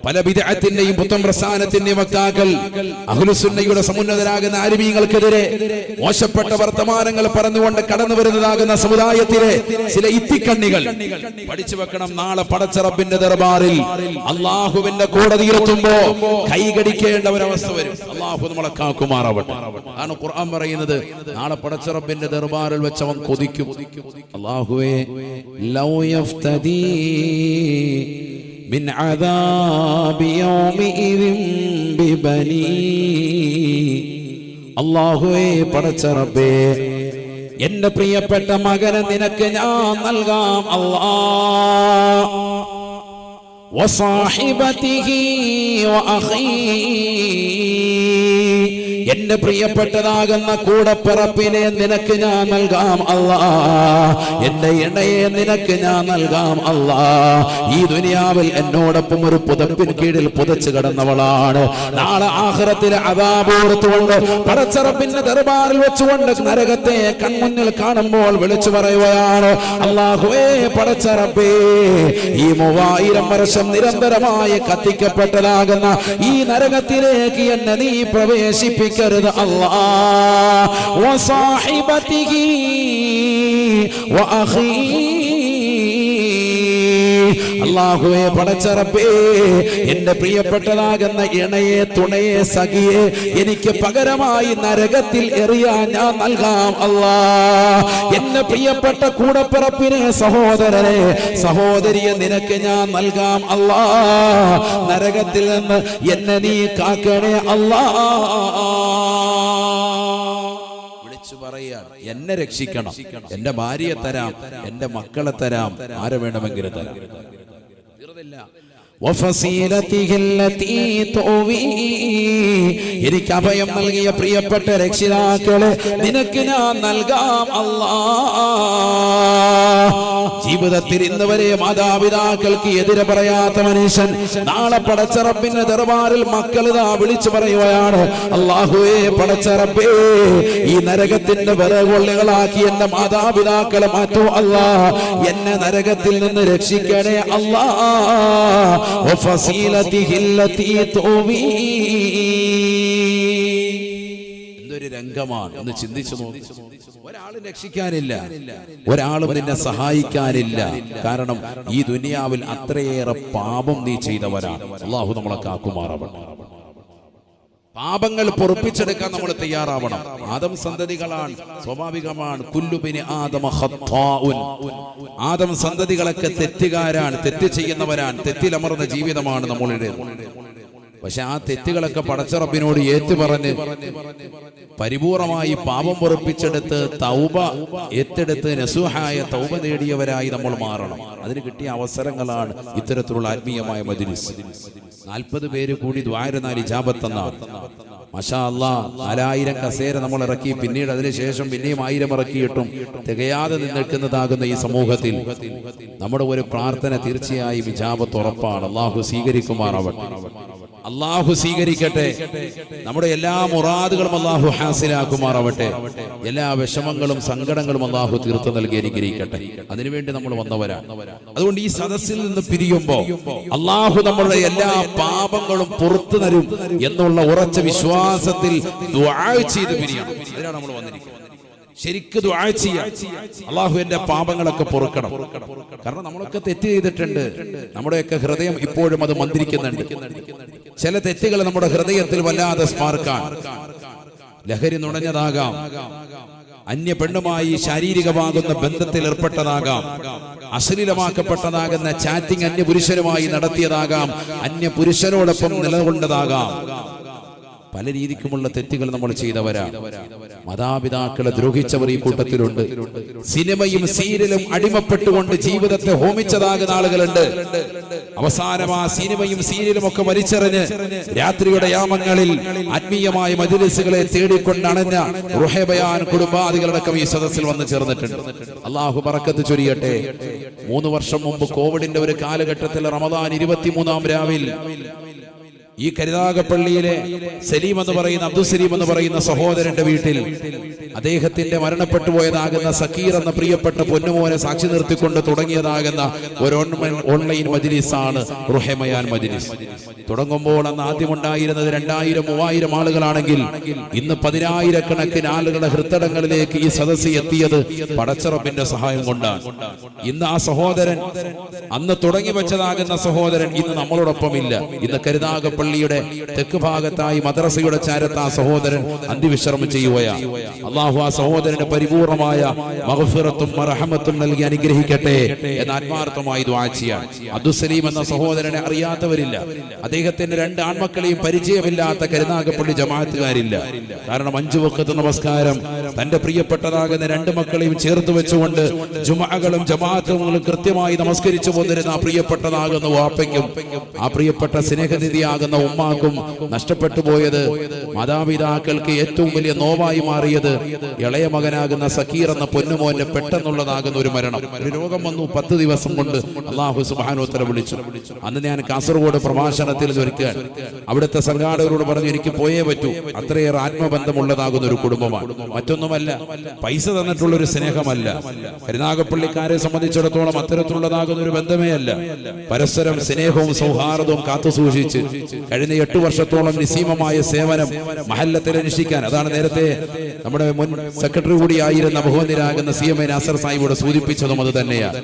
പല ബിദ്അത്തിന്റെയും പുത്തൻ പ്രസ്ഥാനത്തിന്റെയും വക്താക്കൾ അഹ്ലുസുന്നയുടെ സമുന്നതരാകുന്ന ആലിമീങ്ങൾക്കെതിരെ മോശപ്പെട്ട വർത്തമാനങ്ങൾ പറഞ്ഞുകൊണ്ട് കടന്നു വരുന്നതാകുന്ന സമുദായത്തിലെ ചില ഇത്തിക്കണ്ണികൾ പഠിച്ചു വെക്കണം. നാളെ പടച്ച റബ്ബിന്റെ ദർബാറിൽ അല്ലാഹുവിന്റെ കോടതിയിലെത്തുമ്പോ കൈകടിക്കേണ്ട ഒരവസ്ഥ വരും. അല്ലാഹു നമ്മളെ കാക്കുമാറാവട്ടെ. ആണ് ഖുർആൻ പറയുന്നത്, നാളെ പടച്ച റബ്ബിന്റെ ദർബാറിൽ വെച്ച് അവൻ കൊതിക്കും, അല്ലാഹുവേ ലൗ യഫ്തദി മിൻ അദാബി യൗമിഇദിൻ ബിബനീ. അല്ലാഹുവേ പടച്ച റബ്ബേ, എന്റെ പ്രിയപ്പെട്ട മകനെ നിനക്ക് ഞാൻ നൽകാം അല്ലാഹ്. വസാഹിബതിഹി വഅഖീ, എന്റെ പ്രിയപ്പെട്ടതാകുന്ന കൂടപ്പിറപ്പിനെ നിനക്ക് ഞാൻ നൽകാം അല്ലാഹ്. എന്റെ ഇണയെ നിനക്ക് ഞാൻ നൽകാം അല്ലാഹ്. ഈ ദുനിയാവിൽ എന്നോടൊപ്പം ഒരു പുതപ്പിൻ കീഴിൽ പുതച്ചു കിടന്നവളാണ്. നാളെ ആഖിറത്തിലെ അദാബ് ഓർത്തുകൊണ്ട് പടച്ച റബ്ബിന്റെ ദർബാറിൽ വെച്ചുകൊണ്ട് നരകത്തെ കൺമുന്നിൽ കാണുമ്പോൾ വിളിച്ചു പറയുകയാണ്, അല്ലാഹുവേ പടച്ച റബ്ബേ, ഈ 3000 വർഷം നിരന്തരമായി കത്തിക്കപ്പെട്ടതാകുന്ന ഈ നരകത്തിലേക്ക് എന്നെ നീ പ്രവേശിപ്പിക്ക ശ്രദ്ധിച്ചരുത് അല്ലാ. വസാഹിബതിഹി വഅഖീ, അല്ലാഹുവേ പടച്ച റബ്ബേ, എന്റെ പ്രിയപ്പെട്ടതാകുന്ന ഇണയെ, തുണയെ, സഖിയെ എനിക്ക് പകരമായി നരകത്തിൽ എറിയാൻ ഞാൻ നൽകാം അല്ലാ. എന്റെ പ്രിയപ്പെട്ട കൂടപ്പിറപ്പിനെ, സഹോദരനെ, സഹോദരിയെ നിനക്ക് ഞാൻ നൽകാം അല്ലാ. നരകത്തിൽ നിന്ന് എന്നെ നീ കാക്കണേ അല്ലാ. പറയാണ്, എന്നെ രക്ഷിക്കണം, എന്റെ ഭാര്യയെ തരാം, എന്റെ മക്കളെ തരാം, ആരെ വേണമെങ്കിലും തരാം. എനിക്ക് അഭയം നൽകിയ പ്രിയപ്പെട്ട രക്ഷിതാക്കളെ നിനക്ക് ഞാൻ നൽകാം അല്ലാ. ജീവിതത്തിൽ ഇന്ന് വരെ മാതാപിതാക്കൾക്ക് എതിരെ പറയാത്ത മനുഷ്യൻ നാളെ പടച്ച റബ്ബിന്റെ ദർബാറിൽ മക്കളിതാ വിളിച്ചു പറയുകയാണ്, അല്ലാഹുവേ പടച്ച റബ്ബേ, ഈ നരകത്തിന്റെ വിറകൊള്ളികളാക്കി എന്റെ മാതാപിതാക്കളെ മാറ്റൂ അല്ലാ. എന്നെ നരകത്തിൽ നിന്ന് രക്ഷിക്കണേ അല്ലാ. എന്തൊരു രംഗമാണ് എന്ന് ചിന്തിച്ചു നോക്കി. ഒരാളും രക്ഷിക്കാനില്ല, ഒരാളും നിന്നെ സഹായിക്കാനില്ല. കാരണം ഈ ദുനിയാവിൽ അത്രയേറെ പാപം നീ ചെയ്തവരാണ്. അല്ലാഹു നമ്മളെ കാക്കുമാറാവട്ടെ. പാപങ്ങൾ പൊറുപ്പിച്ചെടുക്കാൻ നമ്മൾ തയ്യാറാവണം. ആദം സന്തതികളാണ്, സ്വാഭാവികമാണ്. കുല്ലുബിനി ആദമ ഖത്താഉൻ, ആദം സന്തതികളൊക്കെ തെറ്റുകാരാണ്, തെറ്റ് ചെയ്യുന്നവരാണ്, തെറ്റിലമർന്ന ജീവിതമാണ് നമ്മളുടെ. പക്ഷെ ആ തെറ്റുകളൊക്കെ പടച്ച റബ്ബിനോട് ഏറ്റുപറഞ്ഞ് പരിപൂർണമായി പാപം പൊറുപ്പിച്ചെടുത്ത് തൗബ ഏറ്റെടുത്ത് നസുഹായ തൗബ നേടിയവരായി നമ്മൾ മാറണം. അതിന് കിട്ടിയ അവസരങ്ങളാണ് ഇത്തരത്തിലുള്ള ആത്മീയമായ മജ്‌ലിസ്. 40 പേര് കൂടി ദ്വാരനാൽ ഇജാബത്തെന്നാണ്. മാഷാ അല്ലാഹ്, 4000 കസേര നമ്മൾ ഇറക്കി, പിന്നീട് അതിനുശേഷം പിന്നെയും 1000 ഇറക്കിയിട്ടും തികയാതെ നിൽക്കുന്നതാകുന്ന ഈ സമൂഹത്തിൽ നമ്മുടെ ഒരു പ്രാർത്ഥന തീർച്ചയായും ഇജാബത്ത് ഉറപ്പാണ്. അല്ലാഹു സ്വീകരിക്കുമാറാവട്ടെ. അല്ലാഹു സ്വീകരിക്കട്ടെ. നമ്മുടെ എല്ലാ മുറാദുകളും അല്ലാഹു ഹാസിലാക്കുമാറാവട്ടെ. എല്ലാ വിഷമങ്ങളും സങ്കടങ്ങളും അല്ലാഹു തീർത്തു നൽകി അനുഗ്രഹിക്കട്ടെ. അതിനുവേണ്ടി നമ്മൾ വന്നവരാണ്. അതുകൊണ്ട് ഈ സദസ്സിൽ നിന്ന് പിരിയുമ്പോൾ അല്ലാഹു നമ്മളുടെ എല്ലാ പാപങ്ങളും പുറത്തു തരും എന്നുള്ള ഉറച്ച വിശ്വാസത്തിൽ ദുആ ചെയ്ത് പിരിയണം. അതിനാണ് നമ്മൾ വന്നിരിക്കുന്നത്. ശരിക്കും ദുആ ചെയ്യാം, അല്ലാഹു എന്റെ പാപങ്ങളൊക്കെ പൊറുക്കണം. കാരണം നമ്മളൊക്കെ തെറ്റ് ചെയ്തിട്ടുണ്ട്. നമ്മുടെയൊക്കെ ഹൃദയം ഇപ്പോഴും അത് മന്ത്രിക്കുന്നുണ്ട്. ചില തെറ്റുകൾ നമ്മുടെ ഹൃദയത്തിൽ വല്ലാതെ സ്പാർക്കാൻ, ലഹരി നുണഞ്ഞതാകാം, അന്യ പെണ്ണുമായി ശാരീരികമാകുന്ന ബന്ധത്തിൽ ഏർപ്പെട്ടതാകാം, അശ്ലീലമാക്കപ്പെട്ടതാകുന്ന ചാറ്റിംഗ് അന്യ പുരുഷനുമായി നടത്തിയതാകാം, അന്യ പുരുഷനോടൊപ്പം നിലകൊണ്ടതാകാം. പല രീതിക്കുമുള്ള തെറ്റുകൾ നമ്മൾ ചെയ്തവരാണ്. മാതാപിതാക്കളെ ദ്രോഹിച്ചവർ ഈ കൂട്ടത്തിലുണ്ട്. സിനിമയും സീരിയലും അടിമപ്പെട്ടുകൊണ്ട് ജീവിതത്തെ ഹോമിച്ചതാകുന്ന ആളുകളുണ്ട്. അവസാനം ആ സിനിമയും സീരിയലും ഒക്കെ വലിച്ചെറിഞ്ഞ് രാത്രിയുടെ യാമങ്ങളിൽ ആത്മീയമായ മജ്‌ലിസുകളെ തേടിക്കൊണ്ടണഞ്ഞ റുഹൈബയാൻ കുടുംബാദികളടക്കം ഈ സദസ്സിൽ വന്ന് ചേർന്നിട്ടുണ്ട്. അല്ലാഹു ബറക്കത്ത് ചൊരിയട്ടെ. 3 വർഷം മുമ്പ് കോവിഡിന്റെ ഒരു കാലഘട്ടത്തിൽ റമദാൻ 23-ാം രാവിൽ ഈ കരുനാഗപ്പള്ളിയിലെ സലീം എന്ന് പറയുന്ന അബ്ദുൽ സലീം എന്ന് പറയുന്ന സഹോദരന്റെ വീട്ടിൽ അദ്ദേഹത്തിന്റെ മരണപ്പെട്ടു പോയതാകുന്ന സക്കീർ എന്ന പ്രിയപ്പെട്ട പൊന്നുമോനെ സാക്ഷി നിർത്തിക്കൊണ്ട് തുടങ്ങിയതാകുന്ന ഒരു ഓൺലൈൻ മജ്‌ലിസാണ് റുഹൈബയാൻ മജ്‌ലിസ്. തുടങ്ങുമ്പോൾ അന്ന് ആദ്യമുണ്ടായിരുന്നത് 2000-3000 ആളുകളാണെങ്കിൽ ഇന്ന് 10,000-കണക്കിന് ആളുകളുടെ ഹൃദയങ്ങളിലേക്ക് ഈ സദസ്സ് എത്തിയത് പടച്ചറബിന്റെ സഹായം കൊണ്ടാണ്. ഇന്ന് ആ സഹോദരൻ, അന്ന് തുടങ്ങി വെച്ചതാകുന്ന സഹോദരൻ ഇന്ന് നമ്മളോടൊപ്പം ഇല്ല. ഇന്ന് കരുനാഗപ്പള്ളിയുടെ തെക്ക് ഭാഗത്തായി മദ്രസയുടെ ചാരത്ത് ആ സഹോദരൻ അന്ത്യവിശ്രമം ചെയ്യുകയാണ്. അല്ലാഹു ആ സഹോദരന് പരിപൂർണമായ മഗ്ഫിറത്തും റഹ്മത്തും നൽകി അനുഗ്രഹിക്കട്ടെ എന്ന് ആത്മാർത്ഥമായി ദുആ ചെയ്യാം. അബ്ദുൽ സലീം എന്ന സഹോദരനെ അറിയാത്തവരില്ല. അദ്ദേഹത്തിന്റെ 2 ആൺമക്കളെയും പരിചയമില്ലാത്ത കരുനാഗപ്പള്ളി ജമാഅത്തുകാരില്ല. കാരണം 5 വഖത്ത് നമസ്കാരം തന്റെ പ്രിയപ്പെട്ടതാകുന്ന 2 മക്കളെയും ചേർത്ത് വെച്ചുകൊണ്ട് ജുമഅകളും ജമാഅത്തുകളും കൃത്യമായി നമസ്കരിച്ചു പോന്നിരുന്ന ആ പ്രിയപ്പെട്ടതാകുന്ന വാപ്പയ്ക്കും ആ പ്രിയപ്പെട്ട സ്നേഹനിധിയാകുന്ന ഉമ്മാക്കും നഷ്ടപ്പെട്ടു പോയത്, മാതാപിതാക്കൾക്ക് ഏറ്റവും വലിയ നോവായി മാറിയത് ഇളയ മകനാകുന്ന സക്കീർ എന്ന പൊന്നുമോന്റെ പെട്ടെന്നുള്ളതാകുന്ന ഒരു മരണം. ഒരു രോഗം വന്നു. 10 ദിവസം കൊണ്ട് അല്ലാഹു സുബ്ഹാനഹു വ തആല വിളിച്ചു. അന്ന് ഞാൻ കാസർഗോഡ് പ്രഭാഷണത്തിൽ ഒരുക്കാൻ അവിടുത്തെ സംഘാടകരോട് പറഞ്ഞു, എനിക്ക് പോയേ പറ്റൂ. അത്രയേറെ ആത്മബന്ധമുള്ളതാകുന്ന ഒരു കുടുംബമാണ്. മറ്റൊന്നുമല്ല, പൈസ തന്നിട്ടുള്ള ഒരു സ്നേഹമല്ല. കരുനാഗപ്പള്ളിക്കാരെ സംബന്ധിച്ചിടത്തോളം അത്തരത്തിലുള്ളതാകുന്ന ഒരു ബന്ധമേ അല്ല. പരസ്പരം സ്നേഹവും സൗഹാർദ്ദവും കാത്തു സൂക്ഷിച്ച് കഴിഞ്ഞ 8 വർഷത്തോളം നിസീമമായ സേവനം മഹല്ലത്തിൽ അനുഷ്ഠിക്കാൻ. അതാണ് നേരത്തെ നമ്മുടെ മുൻ സെക്രട്ടറി കൂടിയായിരുന്ന ബഹുമാന്യരാകുന്ന CMA നാസർ സാഹിബോട് സൂചിപ്പിച്ചതും അത് തന്നെയാണ്.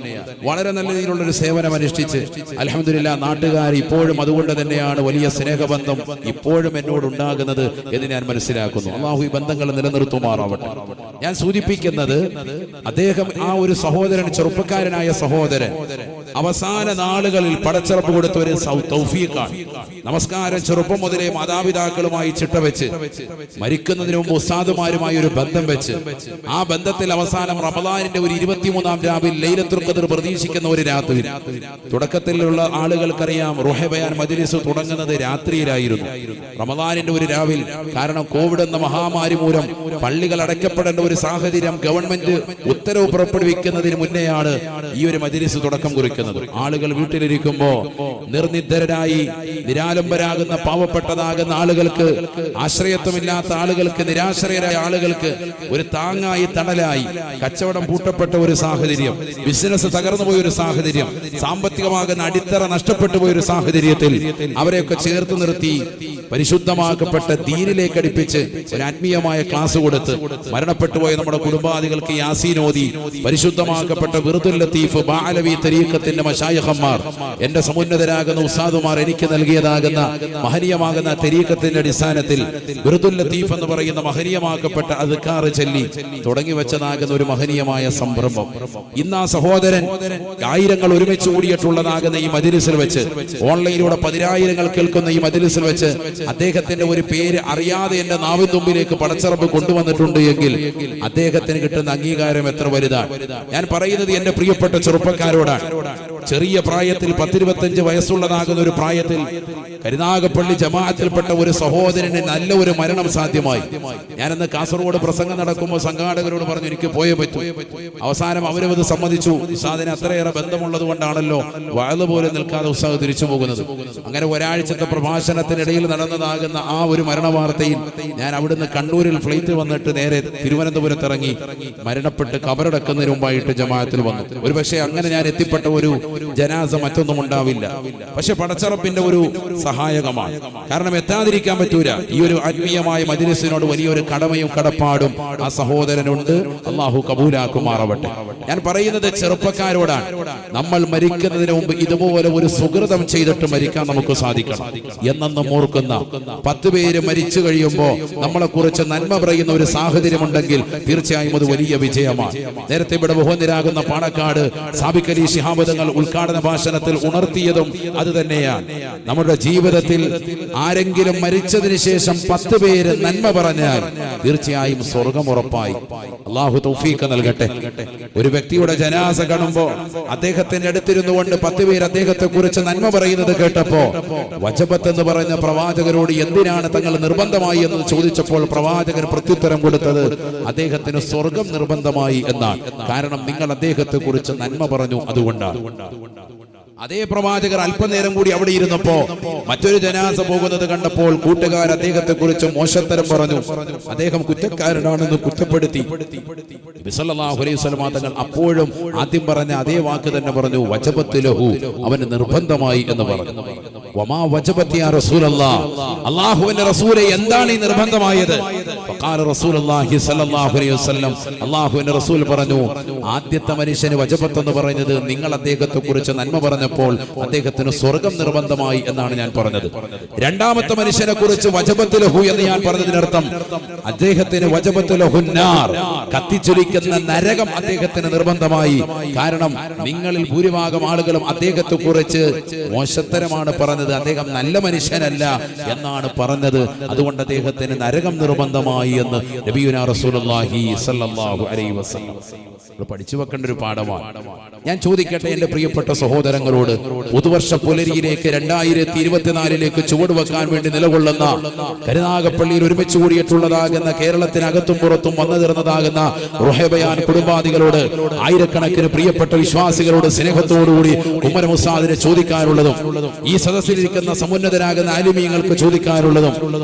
വളരെ നല്ല രീതിയിലുള്ള ഒരു സേവനം അനുഷ്ഠിച്ച് അൽഹംദുലില്ലാഹ് നാട്ടുകാർ ഇപ്പോഴും അതുകൊണ്ട് തന്നെയാണ് വലിയ സ്നേഹബന്ധം ഇപ്പോഴും എന്നോട് ഉണ്ടാകുന്നത് എന്ന് ഞാൻ മനസ്സിലാക്കുന്നു. അള്ളാഹു ഈ ബന്ധങ്ങൾ നിലനിർത്തുമാറാവട്ടെ. ഞാൻ സൂചിപ്പിക്കുന്നത് അദ്ദേഹം ആ ഒരു സഹോദരൻ, ചെറുപ്പക്കാരനായ സഹോദരൻ അവസാന നാളുകളിൽ പടച്ചിറപ്പ് കൊടുത്ത ഒരു തൗഫീഖാണ്. നമസ്കാരം ചെറുപ്പം മുതലേ മാതാപിതാക്കളുമായി ചിട്ടവെച്ച് മരിക്കുന്നതിന് മുമ്പ് ഉസ്താദുമാരുമായി ഒരു ബന്ധം വെച്ച് ആ ബന്ധത്തിൽ അവസാനം റമദാനിന്റെ ഒരു 23-ാം രാവിൽ ലൈലത്തുൽ ഖദ്ർ പ്രതീക്ഷിക്കുന്ന ഒരു രാത്രി. തുടക്കത്തിലുള്ള ആളുകൾക്കറിയാം റുഹ ബയാൻ മജ്ലിസ് തുടങ്ങുന്നത് രാത്രിയിലായിരുന്നു, റമദാനിന്റെ ഒരു രാവിൽ. കാരണം കോവിഡ് എന്ന മഹാമാരി മൂലം പള്ളികൾ അടയ്ക്കപ്പെടേണ്ട ഒരു സാഹചര്യം ഗവൺമെന്റ് ഉത്തരവ് പുറപ്പെടുവിക്കുന്നതിന് മുന്നെയാണ് ഈ ഒരു മജ്ലിസ് തുടക്കം കുറിക്കുന്നത്. ആളുകൾ വീട്ടിലിരിക്കുമ്പോ നിർനിദ്രരായി നിരാലംബരാകുന്ന പാവപ്പെട്ടതാകുന്ന ആളുകൾക്ക്, ആശ്രയത്വമില്ലാത്ത ആളുകൾക്ക്, നിരാശ്രയരായ ആളുകൾക്ക് ഒരു താങ്ങായി തണലായി, കച്ചവടം പൂട്ടപ്പെട്ട ഒരു സാഹചര്യം, ബിസിനസ് തകർന്നു പോയ ഒരു സാഹചര്യം, സാമ്പത്തികമാകുന്ന അടിത്തറ നഷ്ടപ്പെട്ടു പോയ ഒരു സാഹചര്യത്തിൽ അവരെയൊക്കെ ചേർത്ത് നിർത്തി പരിശുദ്ധമാക്കപ്പെട്ട ദീനിലേക്ക് അടുപ്പിച്ച് ഒരു ആത്മീയമായ ക്ലാസ് കൊടുത്ത് മരണപ്പെട്ടു പോയ നമ്മുടെ കുടുംബാദികൾക്ക് യാസീൻ ഓതി പരിശുദ്ധമാക്കപ്പെട്ട വിറുദുൽ ലത്തീഫ് ബഅലവി തരീഖത്തിന്റെ മശായിഖന്മാർ, എന്റെ സമുന്നതരാകുന്ന ഉസ്താദുമാർ എനിക്ക് നൽകിയതാകുന്ന മഹനീയമാകുന്ന തരീഖത്തിന്റെ അടിസ്ഥാനത്തിൽ വിറുദുൽ ലത്തീഫ് എന്ന് പറയുന്ന മഹനീയമാക്കപ്പെട്ട അദ്കാർ ചൊല്ലി തുടങ്ങി വെച്ചതാകുന്ന ഒരു മഹനീയമായ സംരംഭം ഇന്ന് ആ സഹോദരൻ ആയിരങ്ങൾ ഒരുമിച്ച് കൂടിയിട്ടുള്ളതാകുന്ന ഈ മജ്ലിസിൽ വെച്ച്, ഓൺലൈനിലൂടെ 10,000 കേൾക്കുന്ന ഈ മജ്ലിസിൽ വെച്ച് അദ്ദേഹത്തിന്റെ ഒരു പേര് അറിയാതെ എന്റെ നാവിൻ തുമ്പിലേക്ക് പടച്ചിറപ്പ് കൊണ്ടുവന്നിട്ടുണ്ട് എങ്കിൽ അദ്ദേഹത്തിന് കിട്ടുന്ന അംഗീകാരം എത്ര വലുതാണ്. ഞാൻ പറയുന്നത് എന്റെ പ്രിയപ്പെട്ട ചെറുപ്പക്കാരോടാണ്. ചെറിയ പ്രായത്തിൽ 10-25 വയസ്സുള്ളതാകുന്ന ഒരു പ്രായത്തിൽ കരുനാഗപ്പള്ളി ജമാഅത്തിൽപ്പെട്ട ഒരു സഹോദരന് നല്ല ഒരു മരണം സാധ്യമായി. ഞാനന്ന് കാസർഗോഡ് പ്രസംഗം നടക്കുമ്പോൾ സംഘാടകരോട് പറഞ്ഞു എനിക്ക് പോയേ പറ്റൂ. അവസാനം അവരും അത് സമ്മതിച്ചു. ഉസ്താദിന് അത്രയേറെ ബന്ധമുള്ളത് കൊണ്ടാണല്ലോ വഅദ് പോലെ നിൽക്കാതെ ഉസ്താദ് തിരിച്ചു പോകുന്നത്. അങ്ങനെ ഒരാഴ്ചത്തെ പ്രഭാഷണത്തിനിടയിൽ നടന്നതാകുന്ന ആ ഒരു മരണവാർത്തയിൽ ഞാൻ അവിടുന്ന് കണ്ണൂരിൽ ഫ്ലൈറ്റ് വന്നിട്ട് നേരെ തിരുവനന്തപുരത്ത് ഇറങ്ങി മരണപ്പെട്ട് കബറടക്കുന്നതിന് മുമ്പായിട്ട് ജമാഅത്തിൽ വന്നു. ഒരുപക്ഷെ അങ്ങനെ ഞാൻ എത്തിപ്പെട്ട ഒരു ജനാസ മറ്റൊന്നും ഉണ്ടാവില്ല. പക്ഷെ പടച്ചറപ്പിന്റെ ഒരു സഹായകമാണ്. കാരണം എത്താതിരിക്കാൻ പറ്റൂല. ഈ ഒരു ആത്മീയമായ മജ്ലിസിനോട് വലിയൊരു കടമയും കടപ്പാടും ആ സഹോദരനുണ്ട്. അള്ളാഹു കബൂലാക്കുമാറാവട്ടെ. ഞാൻ പറയുന്നത് ചെറുപ്പക്കാരോടാണ്. നമ്മൾ മരിക്കുന്നതിന് മുമ്പ് ഇതുപോലെ ഒരു സുകൃതം ചെയ്തിട്ട് മരിക്കാൻ നമുക്ക് സാധിക്കണം എന്നെന്നും ഓർക്കുന്ന 10 പേര് മരിച്ചു കഴിയുമ്പോൾ നമ്മളെ കുറിച്ച് നന്മ പറയുന്ന ഒരു സാഹചര്യം ഉണ്ടെങ്കിൽ തീർച്ചയായും അത് വലിയ വിജയമാണ്. നേരത്തെ ഇവിടെ ബഹുനിരാകുന്ന പാണക്കാട് സാബിഖ് അലി ശിഹാബ് തങ്ങൾ ഉദ്ഘാടന ഭാഷണത്തിൽ ഉണർത്തിയതും അത് തന്നെയാണ്. നമ്മുടെ ജീവിതത്തിൽ ആരെങ്കിലും മരിച്ചതിന് ശേഷം 10 പേര് നന്മ പറഞ്ഞാൽ തീർച്ചയായും സ്വർഗം ഉറപ്പായി. അള്ളാഹു തൗഫീഖ് നൽകട്ടെ. ഒരു വ്യക്തിയുടെ ജനാസ കാണുമ്പോ അദ്ദേഹത്തിന്റെ അടുത്തിരുന്നു കൊണ്ട് 10 പേര് അദ്ദേഹത്തെ കുറിച്ച് നന്മ പറയുന്നത് കേട്ടപ്പോ വജബത്ത് എന്ന് പറഞ്ഞ പ്രവാചകരോട് എന്തിനാണ് തങ്ങൾ നിർബന്ധമായി എന്ന് ചോദിച്ചപ്പോൾ പ്രവാചകൻ പ്രത്യുത്തരം കൊടുത്തത് അദ്ദേഹത്തിന് സ്വർഗം നിർബന്ധമായി എന്നാണ്. കാരണം നിങ്ങൾ അദ്ദേഹത്തെ കുറിച്ച് നന്മ പറഞ്ഞു, അതുകൊണ്ടാണ്. അതേ പ്രവാചകർ അല്പനേരം കൂടി അവിടെ ഇരുന്നപ്പോ മറ്റൊരു ജനാസ പോകുന്നത് കണ്ടപ്പോൾ കൂട്ടുകാർ അദ്ദേഹത്തെ കുറിച്ച് മോശത്തരം പറഞ്ഞു, അദ്ദേഹം കുറ്റക്കാരനാണെന്ന് കുറ്റപ്പെടുത്തി. നബി സല്ലല്ലാഹു അലൈഹി വസല്ലം തങ്ങൾ അപ്പോഴും ആദ്യം പറഞ്ഞ അതേ വാക്ക് തന്നെ പറഞ്ഞു, വജബത്ത് ലഹു, അവന് നിർബന്ധമായി എന്ന് പറഞ്ഞു. വമാ വജബത്ത് യാ റസൂലല്ലാഹ്, അല്ലാഹുവിന്റെ റസൂലേ എന്താണ് ഈ നിർബന്ധമായത്? ഫഖാല റസൂലുള്ളാഹി സ്വല്ലല്ലാഹു അലൈഹി വസല്ലം, അല്ലാഹുവിന്റെ റസൂൽ പറഞ്ഞു, ആദ്യത്തെ മനുഷ്യന് വജബത്ത് എന്ന് പറയുന്നത് നിങ്ങൾ അദ്ദേഹത്തെ കുറിച്ച് നന്മ പറഞ്ഞപ്പോൾ അദ്ദേഹത്തിന് സ്വർഗം നിർബന്ധമായി എന്നാണ് ഞാൻ പറഞ്ഞത്. രണ്ടാമത്തെ മനുഷ്യനെ കുറിച്ച് വജബത്ത് ലഹു എന്ന് ഞാൻ പറഞ്ഞതിനർത്ഥം അദ്ദേഹത്തിന് വജബത്ത് ലഹുന്നാർ, കത്തിച്ചൊലിക്കുന്ന നരകം അദ്ദേഹത്തിന് നിർബന്ധമായി. കാരണം നിങ്ങളിൽ ഭൂരിഭാഗം ആളുകളും അദ്ദേഹത്തെ കുറിച്ച് മോശത്തരമാണ് പറഞ്ഞത്, അദ്ദേഹം നല്ല മനുഷ്യനല്ല എന്നാണ് പറഞ്ഞത്. അതുകൊണ്ട് അദ്ദേഹത്തിന് നരകം നിർബന്ധമായി എന്ന് നബിയുനാ റസൂലുള്ളാഹി സ്വല്ലല്ലാഹു അലൈഹി വസല്ലം പഠിച്ചു വെക്കേണ്ട ഒരു പാഠമാണ്. ഞാൻ ചോദിക്കട്ടെ എന്റെ പ്രിയപ്പെട്ട സഹോദരങ്ങളോട്, പുതുവർഷ പുലരിയിലേക്ക് 2024 ചുവടുവെക്കാൻ വേണ്ടി നിലകൊള്ളുന്ന കരുനാഗപ്പള്ളിയിൽ ഒരുമിച്ച് കൂടിയിട്ടുള്ളതാകുന്ന കേരളത്തിനകത്തും പുറത്തും വന്നു തീർന്നതാകുന്ന റുഹ ബയാൻ കുടുംബാദികളോട്, ആയിരക്കണക്കിന് പ്രിയപ്പെട്ട വിശ്വാസികളോട് സ്നേഹത്തോടുകൂടി ഉമർ ഉസ്താദിനെ ചോദിക്കാനുള്ളതും ഈ സദസ്സിലിരിക്കുന്ന സമുന്നതരാകുന്ന ആലിമീങ്ങൾക്ക് ചോദിക്കാനുള്ളതും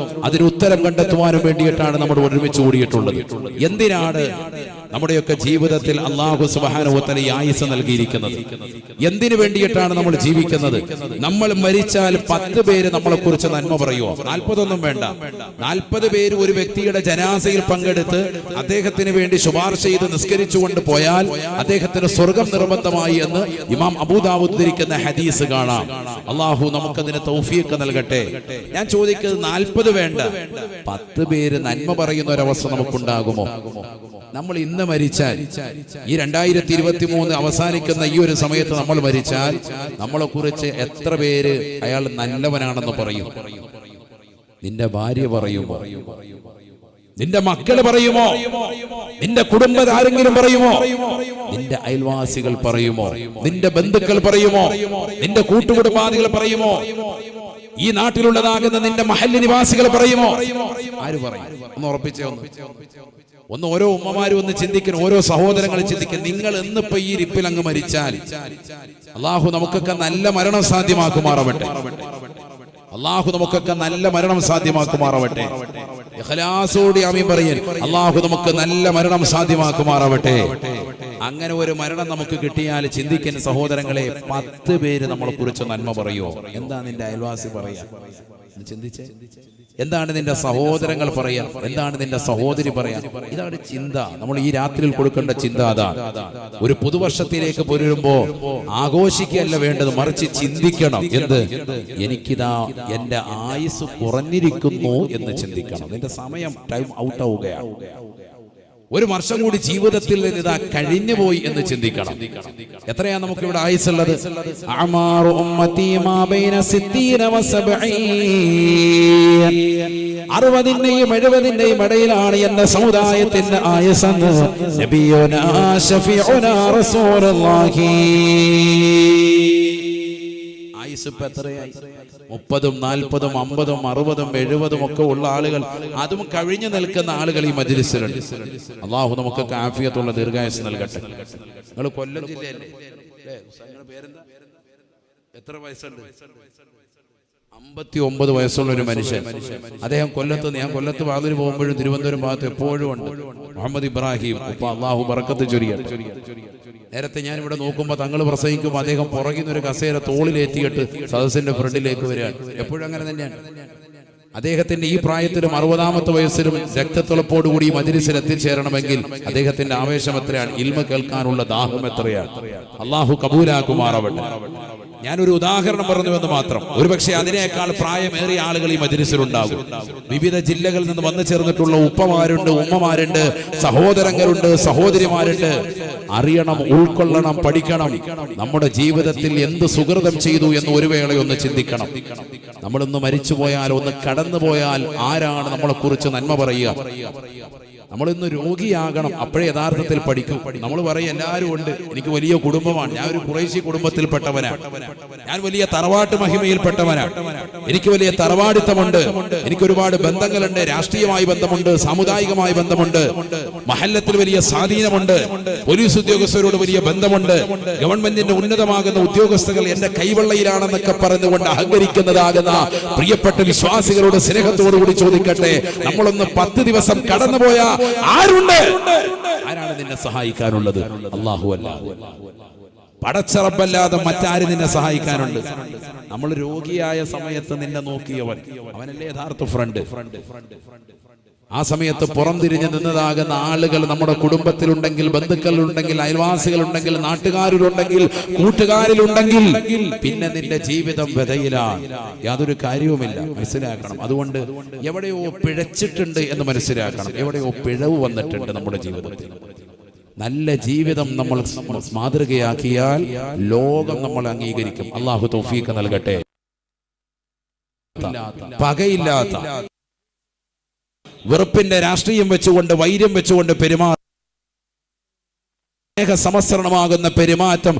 അതിന് ഉത്തരം കണ്ടെത്തുവാനും വേണ്ടിയിട്ടാണ് നമ്മൾ ഒരുമിച്ച് കൂടിയിട്ടുള്ളത്. എന്തിനാണ് നമ്മുടെയൊക്കെ ജീവിതത്തിൽ അല്ലാഹു സുബ്ഹാനഹു വ തആല ഈ ആയുസ്സ് നൽകിയിരിക്കുന്നത്. എന്തിനു വേണ്ടിയിട്ടാണ് നമ്മൾ ജീവിക്കുന്നത്? നമ്മൾ മരിച്ചാൽ 10 പേര് നമ്മളെ കുറിച്ച് നന്മ പറയുമോ? 40 ഒന്നും വേണ്ട. 40 പേര് ഒരു വ്യക്തിയുടെ ജനാസയിൽ പങ്കെടുത്ത് അദ്ദേഹത്തിന് വേണ്ടി ശുപാർശ ചെയ്ത് നിസ്കരിച്ചുകൊണ്ട് പോയാൽ അദ്ദേഹത്തിന് സ്വർഗം നിർബന്ധമായി എന്ന് ഇമാം അബൂദാവൂദ് ഉദ്ധരിക്കുന്ന ഹദീസ് കാണാം. അല്ലാഹു നമുക്കതിന് തൗഫീഖ് നൽകട്ടെ. ഞാൻ ചോദിക്കുന്നത് 40 വേണ്ട, 10 പേര് നന്മ പറയുന്ന ഒരവസ്ഥ നമുക്കുണ്ടാകുമോ? നമ്മൾ ഇന്ന് മരിച്ചാൽ, ഈ 2023 അവസാനിക്കുന്ന ഈ ഒരു സമയത്ത് നമ്മൾ മരിച്ചാൽ നമ്മളെ കുറിച്ച് എത്ര പേര് അയാൾ നല്ലവനാണെന്ന് പറയും? നിന്റെ ഭാര്യ പറയുമോ? നിന്റെ മക്കള് പറയുമോ? നിന്റെ കുടുംബത്തിൽ ആരെങ്കിലും പറയുമോ? നിന്റെ അയൽവാസികൾ പറയുമോ? നിന്റെ ബന്ധുക്കൾ പറയുമോ? നിന്റെ കൂട്ടുകുടുംബാദികൾ പറയുമോ? ഈ നാട്ടിലുള്ളതാകുന്ന നിന്റെ മഹല്ല് നിവാസികൾ പറയുമോ? ആര് പറയും? ഒന്ന് ഉറപ്പിച്ചേ. ഒന്ന് ഓരോ ഉമ്മമാരും ഒന്ന് ചിന്തിക്കണം, ഓരോ സഹോദരങ്ങളും ചിന്തിക്കണം. നിങ്ങൾ എന്നിപ്പോ ഈ ഇരിപ്പിൽ അങ്ങ് മരിച്ചാൽ അള്ളാഹു നമുക്കൊക്കെ നല്ല മരണം സാധ്യമാക്കുമാറാവട്ടെ. അള്ളാഹു നമുക്കൊക്കെ നല്ല മരണം സാധ്യമാക്കുമാറാവട്ടെ. ഇഖ്ലാസോടെ ആമീൻ പറയൻ. അള്ളാഹു നമുക്ക് നല്ല മരണം സാധ്യമാക്കുമാറാവട്ടെ. അങ്ങനെ ഒരു മരണം നമുക്ക് കിട്ടിയാൽ ചിന്തിക്കുന്ന സഹോദരങ്ങളെ, 10 പേര് നമ്മളെ കുറിച്ച് നന്മ പറയോ? എന്താ നിന്റെ അയൽവാസി പറയാ? ചിന്തിച്ചേ. എന്താണ് നിന്റെ സഹോദരങ്ങൾ പറയാ? എന്താണ് നിന്റെ സഹോദരി പറയാ? ഇതാണ് ചിന്ത. നമ്മൾ ഈ രാത്രിയിൽ കൊടുക്കേണ്ട ചിന്ത അതാണ്. ഒരു പുതുവർഷത്തിലേക്ക് പൊരുമ്പോ ആഘോഷിക്കല്ല വേണ്ടത്, മറിച്ച് ചിന്തിക്കണം. എന്ത്? എനിക്കിതാ എന്റെ ആയുസ് കുറഞ്ഞിരിക്കുന്നു എന്ന് ചിന്തിക്കണം. നിന്റെ സമയം ടൈം ഔട്ട് ആവുകയാണ്. ഒരു വർഷം കൂടി ജീവിതത്തിൽ നിന്ന് ഇതാ കഴിഞ്ഞു പോയി എന്ന് ചിന്തിക്കണം. എത്രയാ നമുക്ക് ഇവിടെ ആയുസുള്ളത്? 60-ന്റെയും 70-ന്റെയും ഇടയിലാണ് എന്ന സമുദായത്തിന്റെ ആയുസെന്ന് നബിയുനാ ശഫീഉനാ റസൂലുള്ളാഹി. ആയുസ് ഇപ്പൊ എത്രയായി? 30, 40, 50, 60, 70 ഒക്കെ ഉള്ള ആളുകൾ, അതും കഴിഞ്ഞു നിൽക്കുന്ന ആളുകൾ ഈ മജ്‌ലിസിലുണ്ട്. അല്ലാഹു നമുക്കൊക്കെ ആഫിയത്തുള്ള ദീർഘായുസ് നൽകട്ടെ. നിങ്ങൾ കൊല്ലം ജില്ലയല്ലേ? പേരെന്താ? എത്ര വയസ്സുണ്ട്? 59 വയസ്സുള്ള ഒരു മനുഷ്യൻ. അദ്ദേഹം കൊല്ലത്ത്, ഞാൻ കൊല്ലത്ത് വാതിൽ പോകുമ്പോഴും തിരുവനന്തപുരം ഭാഗത്ത് എപ്പോഴും ഉണ്ട്. മുഹമ്മദ് ഇബ്രാഹിം. ഉപ്പ അല്ലാഹു ബറക്കത്ത് ചൊരിയട്ടെ. നേരത്തെ ഞാൻ ഇവിടെ നോക്കുമ്പോൾ തങ്ങൾ പ്രസംഗിക്കുമ്പോൾ അദ്ദേഹം പുറകിൽ നിന്ന് ഒരു കസേര തോളിലേറ്റിയിട്ട് സദസ്സിന്റെ ഫ്രണ്ടിലേക്ക് വരികയാണ്. എപ്പോഴും അങ്ങനെ തന്നെയാണ്. അദ്ദേഹത്തിന്റെ ഈ പ്രായത്തിലും 60-ാമത്തെ വയസ്സിലും രക്തത്തിളപ്പോടുകൂടി ഈ മജ്‌ലിസിൽ എത്തിച്ചേരണമെങ്കിൽ അദ്ദേഹത്തിന്റെ ആവേശം എത്രയാണ്? ഇൽമ കേൾക്കാനുള്ള ദാഹം എത്രയാണ്? അല്ലാഹു കബൂലാക്കുമാറാവട്ടെ. ഞാനൊരു ഉദാഹരണം പറഞ്ഞുവെന്ന് മാത്രം. ഒരുപക്ഷെ അതിനേക്കാൾ പ്രായമേറിയ ആളുകൾ ഈ മജ്‌ലിസിലുണ്ടാകും. വിവിധ ജില്ലകളിൽ നിന്ന് വന്നു ചേർന്നിട്ടുള്ള ഉപ്പമാരുണ്ട്, ഉമ്മമാരുണ്ട്, സഹോദരങ്ങളുണ്ട്, സഹോദരിമാരുണ്ട്. അറിയണം, ഉൾക്കൊള്ളണം, പഠിക്കണം. നമ്മുടെ ജീവിതത്തിൽ എന്ത് സുകൃതം ചെയ്തു എന്ന് ഒരു വേളയൊന്ന് ചിന്തിക്കണം. നമ്മളൊന്ന് മരിച്ചുപോയാൽ, ഒന്ന് കടന്നുപോയാൽ ആരാണ് നമ്മളെ കുറിച്ച് നന്മ പറയുക? നമ്മളിന്ന് രോഗിയാകണം, അപ്പോഴേ യഥാർത്ഥത്തിൽ പഠിക്കും. നമ്മൾ പറയും എല്ലാവരും ഉണ്ട്, എനിക്ക് വലിയ കുടുംബമാണ്, ഞാൻ ഒരു ഖുറൈശി കുടുംബത്തിൽപ്പെട്ടവനാണ്, ഞാൻ വലിയ തറവാട്ട് മഹിമയിൽപ്പെട്ടവനാണ്, എനിക്ക് വലിയ തറവാടിത്തമുണ്ട്, എനിക്ക് ഒരുപാട് ബന്ധങ്ങളുണ്ട്, രാഷ്ട്രീയമായി ബന്ധമുണ്ട്, സാമുദായികമായി ബന്ധമുണ്ട്, മഹല്ലത്തിൽ വലിയ സ്വാധീനമുണ്ട്, പോലീസ് ഉദ്യോഗസ്ഥരോട് വലിയ ബന്ധമുണ്ട്, ഗവൺമെന്റിന്റെ ഉന്നതമാകുന്ന ഉദ്യോഗസ്ഥകൾ എന്റെ കൈവെള്ളയിലാണെന്നൊക്കെ പറഞ്ഞുകൊണ്ട് അഹങ്കരിക്കുന്നതാകുന്ന പ്രിയപ്പെട്ട വിശ്വാസികളോട് സ്നേഹത്തോടുകൂടി ചോദിക്കട്ടെ, നമ്മളൊന്ന് 10 ദിവസം കടന്നുപോയാ ആരുണ്ട്? ആരാണ് നിന്നെ സഹായിക്കാനുള്ളത്? അല്ലാഹു അല്ലാഹു. പടച്ച റബ്ബല്ലാതെ മറ്റാര് നിന്നെ സഹായിക്കാനുണ്ട്? നമ്മൾ രോഗിയായ സമയത്ത് നിന്നെ നോക്കിയവൻ, അവനല്ലേ യഥാർത്ഥ ഫ്രണ്ട്. ആ സമയത്ത് പുറംതിരിഞ്ഞ് നിന്നതാകുന്ന ആളുകൾ നമ്മുടെ കുടുംബത്തിലുണ്ടെങ്കിൽ, ബന്ധുക്കളുണ്ടെങ്കിൽ, അയൽവാസികളുണ്ടെങ്കിൽ, നാട്ടുകാരിലുണ്ടെങ്കിൽ, കൂട്ടുകാരിലുണ്ടെങ്കിൽ, പിന്നെ നിന്റെ ജീവിതം വിതയിലാണ്, യാതൊരു കാര്യവുമില്ല. മനസ്സിലാക്കണം. അതുകൊണ്ട് എവിടെയോ പിഴച്ചിട്ടുണ്ട് എന്ന് മനസ്സിലാക്കണം. എവിടെയോ പിഴവ് വന്നിട്ടുണ്ട് നമ്മുടെ ജീവിതത്തിൽ. നല്ല ജീവിതം നമ്മൾ മാതൃകയാക്കിയാൽ ലോകം നമ്മൾ അംഗീകരിക്കും. അല്ലാഹു തൗഫീഖ് നൽകട്ടെ. പകയില്ലാത്ത, വെറുപ്പിന്റെ രാഷ്ട്രീയം വെച്ചുകൊണ്ട്, വൈര്യം വെച്ചുകൊണ്ട് സ്നേഹ സമസ്രണമാകുന്ന പെരുമാറ്റം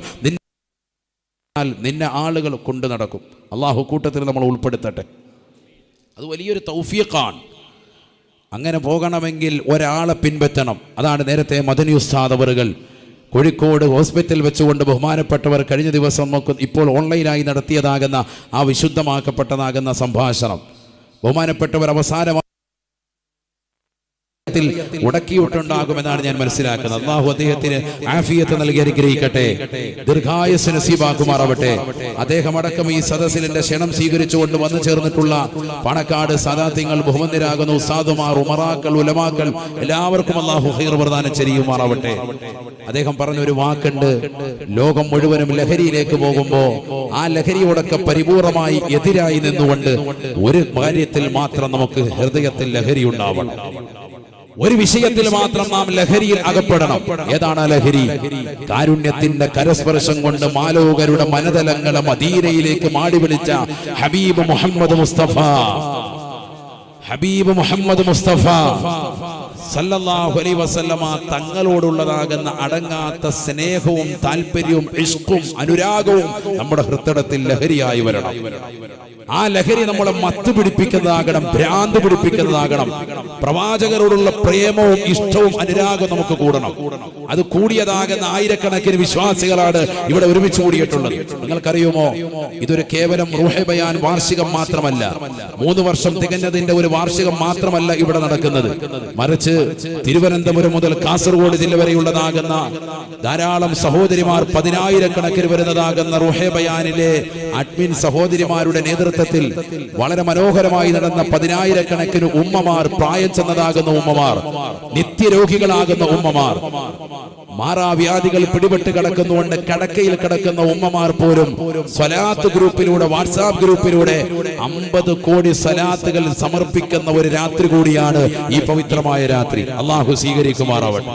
നിന്നെ ആളുകൾ കൊണ്ടു നടക്കും. അള്ളാഹു കൂട്ടത്തിൽ നമ്മൾ ഉൾപ്പെടുത്തട്ടെ. അത് വലിയൊരു തൗഫീഖാണ്. അങ്ങനെ പോകണമെങ്കിൽ ഒരാളെ പിൻപറ്റണം. അതാണ് നേരത്തെ മദനി ഉസ്താദ് അവറുകൾ കോഴിക്കോട് ഹോസ്പിറ്റൽ വെച്ചുകൊണ്ട് ബഹുമാനപ്പെട്ടവർ കഴിഞ്ഞ ദിവസം നമുക്ക് ഇപ്പോൾ ഓൺലൈനായി നടത്തിയതാകുന്ന ആ വിശുദ്ധമാക്കപ്പെട്ടതാകുന്ന സംഭാഷണം ബഹുമാനപ്പെട്ടവർ അവസാനമായി ഹൃദയത്തിൽ ഉടക്കിയിട്ടുണ്ടാകുമെന്നാണ് ഞാൻ മനസ്സിലാക്കുന്നത്. അള്ളാഹു അദ്ദേഹത്തിന് ആഫിയത്ത് നൽകി അനുഗ്രഹിക്കട്ടെ, ദീർഘായുസ്സ് നസീബാക്കുമാറാവട്ടെ. അദ്ദേഹം അടക്കം ഈ സദസ്സിൽ എന്റെ ക്ഷണം സ്വീകരിച്ചുകൊണ്ട് വന്നു ചേർന്നിട്ടുള്ള പാണക്കാട് സാദാത്യങ്ങൾ, ബഹുമന്യരാകുന്ന ഉസ്താദുമാർ, ഉമറാക്കൾ, ഉലമാക്കൾ എല്ലാവർക്കും അള്ളാഹു ഖൈർ പ്രദാനം ചെയ്യുമാറാവട്ടെ. അദ്ദേഹം പറഞ്ഞൊരു വാക്കുണ്ട്, ലോകം മുഴുവനും ലഹരിയിലേക്ക് പോകുമ്പോ ആ ലഹരിയോടൊക്കെ പരിപൂർണമായി എതിരായി നിന്നുകൊണ്ട് ഒരു കാര്യത്തിൽ മാത്രം നമുക്ക് ഹൃദയത്തിൽ ലഹരി ഉണ്ടാവണം. ഒരു വിഷയത്തിൽ മാത്രം നാം ലഹരിയിൽ അകപ്പെടണം. ഏതാണ് ലഹരി? കാരുണ്യത്തിന്റെ കരസ്പർശം കൊണ്ട് മാലോകരുടെ മനതലങ്ങളെ മദീനയിലേക്ക് മാടി വിളിച്ച ഹബീബ് മുഹമ്മദ് മുസ്തഫ, ഹബീബ് മുഹമ്മദ് മുസ്തഫ സല്ലല്ലാഹു അലൈഹി വസല്ലമ തങ്ങളോടുള്ളതാകുന്ന അടങ്ങാത്ത സ്നേഹവും താല്പര്യവും ഇഷ്കും അനുരാഗവും നമ്മുടെ ഹൃദയത്തിൽ ലഹരിയായി വരണം. ആ ലഹരി നമ്മളെ മത്ത് പിടിപ്പിക്കുന്നതാകണം, ഭ്രാന്ത് പിടിപ്പിക്കുന്നതാകണം. പ്രവാചകരോടുള്ള പ്രേമവും ഇഷ്ടവും അനുരാഗവും നമുക്ക് കൂടണം. അത് കൂടിയതാകുന്ന ആയിരക്കണക്കിന് വിശ്വാസികളാണ് ഇവിടെ ഒരുമിച്ച് കൂടിയിട്ടുള്ളത്. നിങ്ങൾക്കറിയുമോ, ഇതൊരു കേവലം റൂഹെ ബയാൻ വാർഷികം മാത്രമല്ല, 3 വർഷം തികഞ്ഞതിന്റെ ഒരു വാർഷികം മാത്രമല്ല ഇവിടെ നടക്കുന്നത്. മറിച്ച് തിരുവനന്തപുരം മുതൽ കാസർഗോഡ് ജില്ല വരെയുള്ളതാകുന്ന ധാരാളം സഹോദരിമാർ, 10,000 വരുന്നതാകുന്ന റൂഹെ ബയാനിലെ അഡ്മിൻ സഹോദരിമാരുടെ നേതൃത്വത്തിൽ വളരെ മനോഹരമായി നടന്ന 10,000 ഉമ്മമാർ, പ്രായം ചെന്നതാകുന്ന ഉമ്മമാർ, നിത്യരോഗികളാകുന്ന ഉമ്മമാർ, മാറാവ്യാധികൾ പിടിപെട്ട് കിടക്കുന്നുകൊണ്ട് കടക്കയിൽ കിടക്കുന്ന ഉമ്മമാർ പോലും സ്വലാത്ത് ഗ്രൂപ്പിലൂടെ, വാട്സാപ്പ് ഗ്രൂപ്പിലൂടെ 50 കോടി സ്വലാത്തുകൾ സമർപ്പിക്കുന്ന ഒരു രാത്രി കൂടിയാണ് ഈ പവിത്രമായ രാത്രി. അള്ളാഹു സ്വീകരിക്കുമാറാവട്ടെ.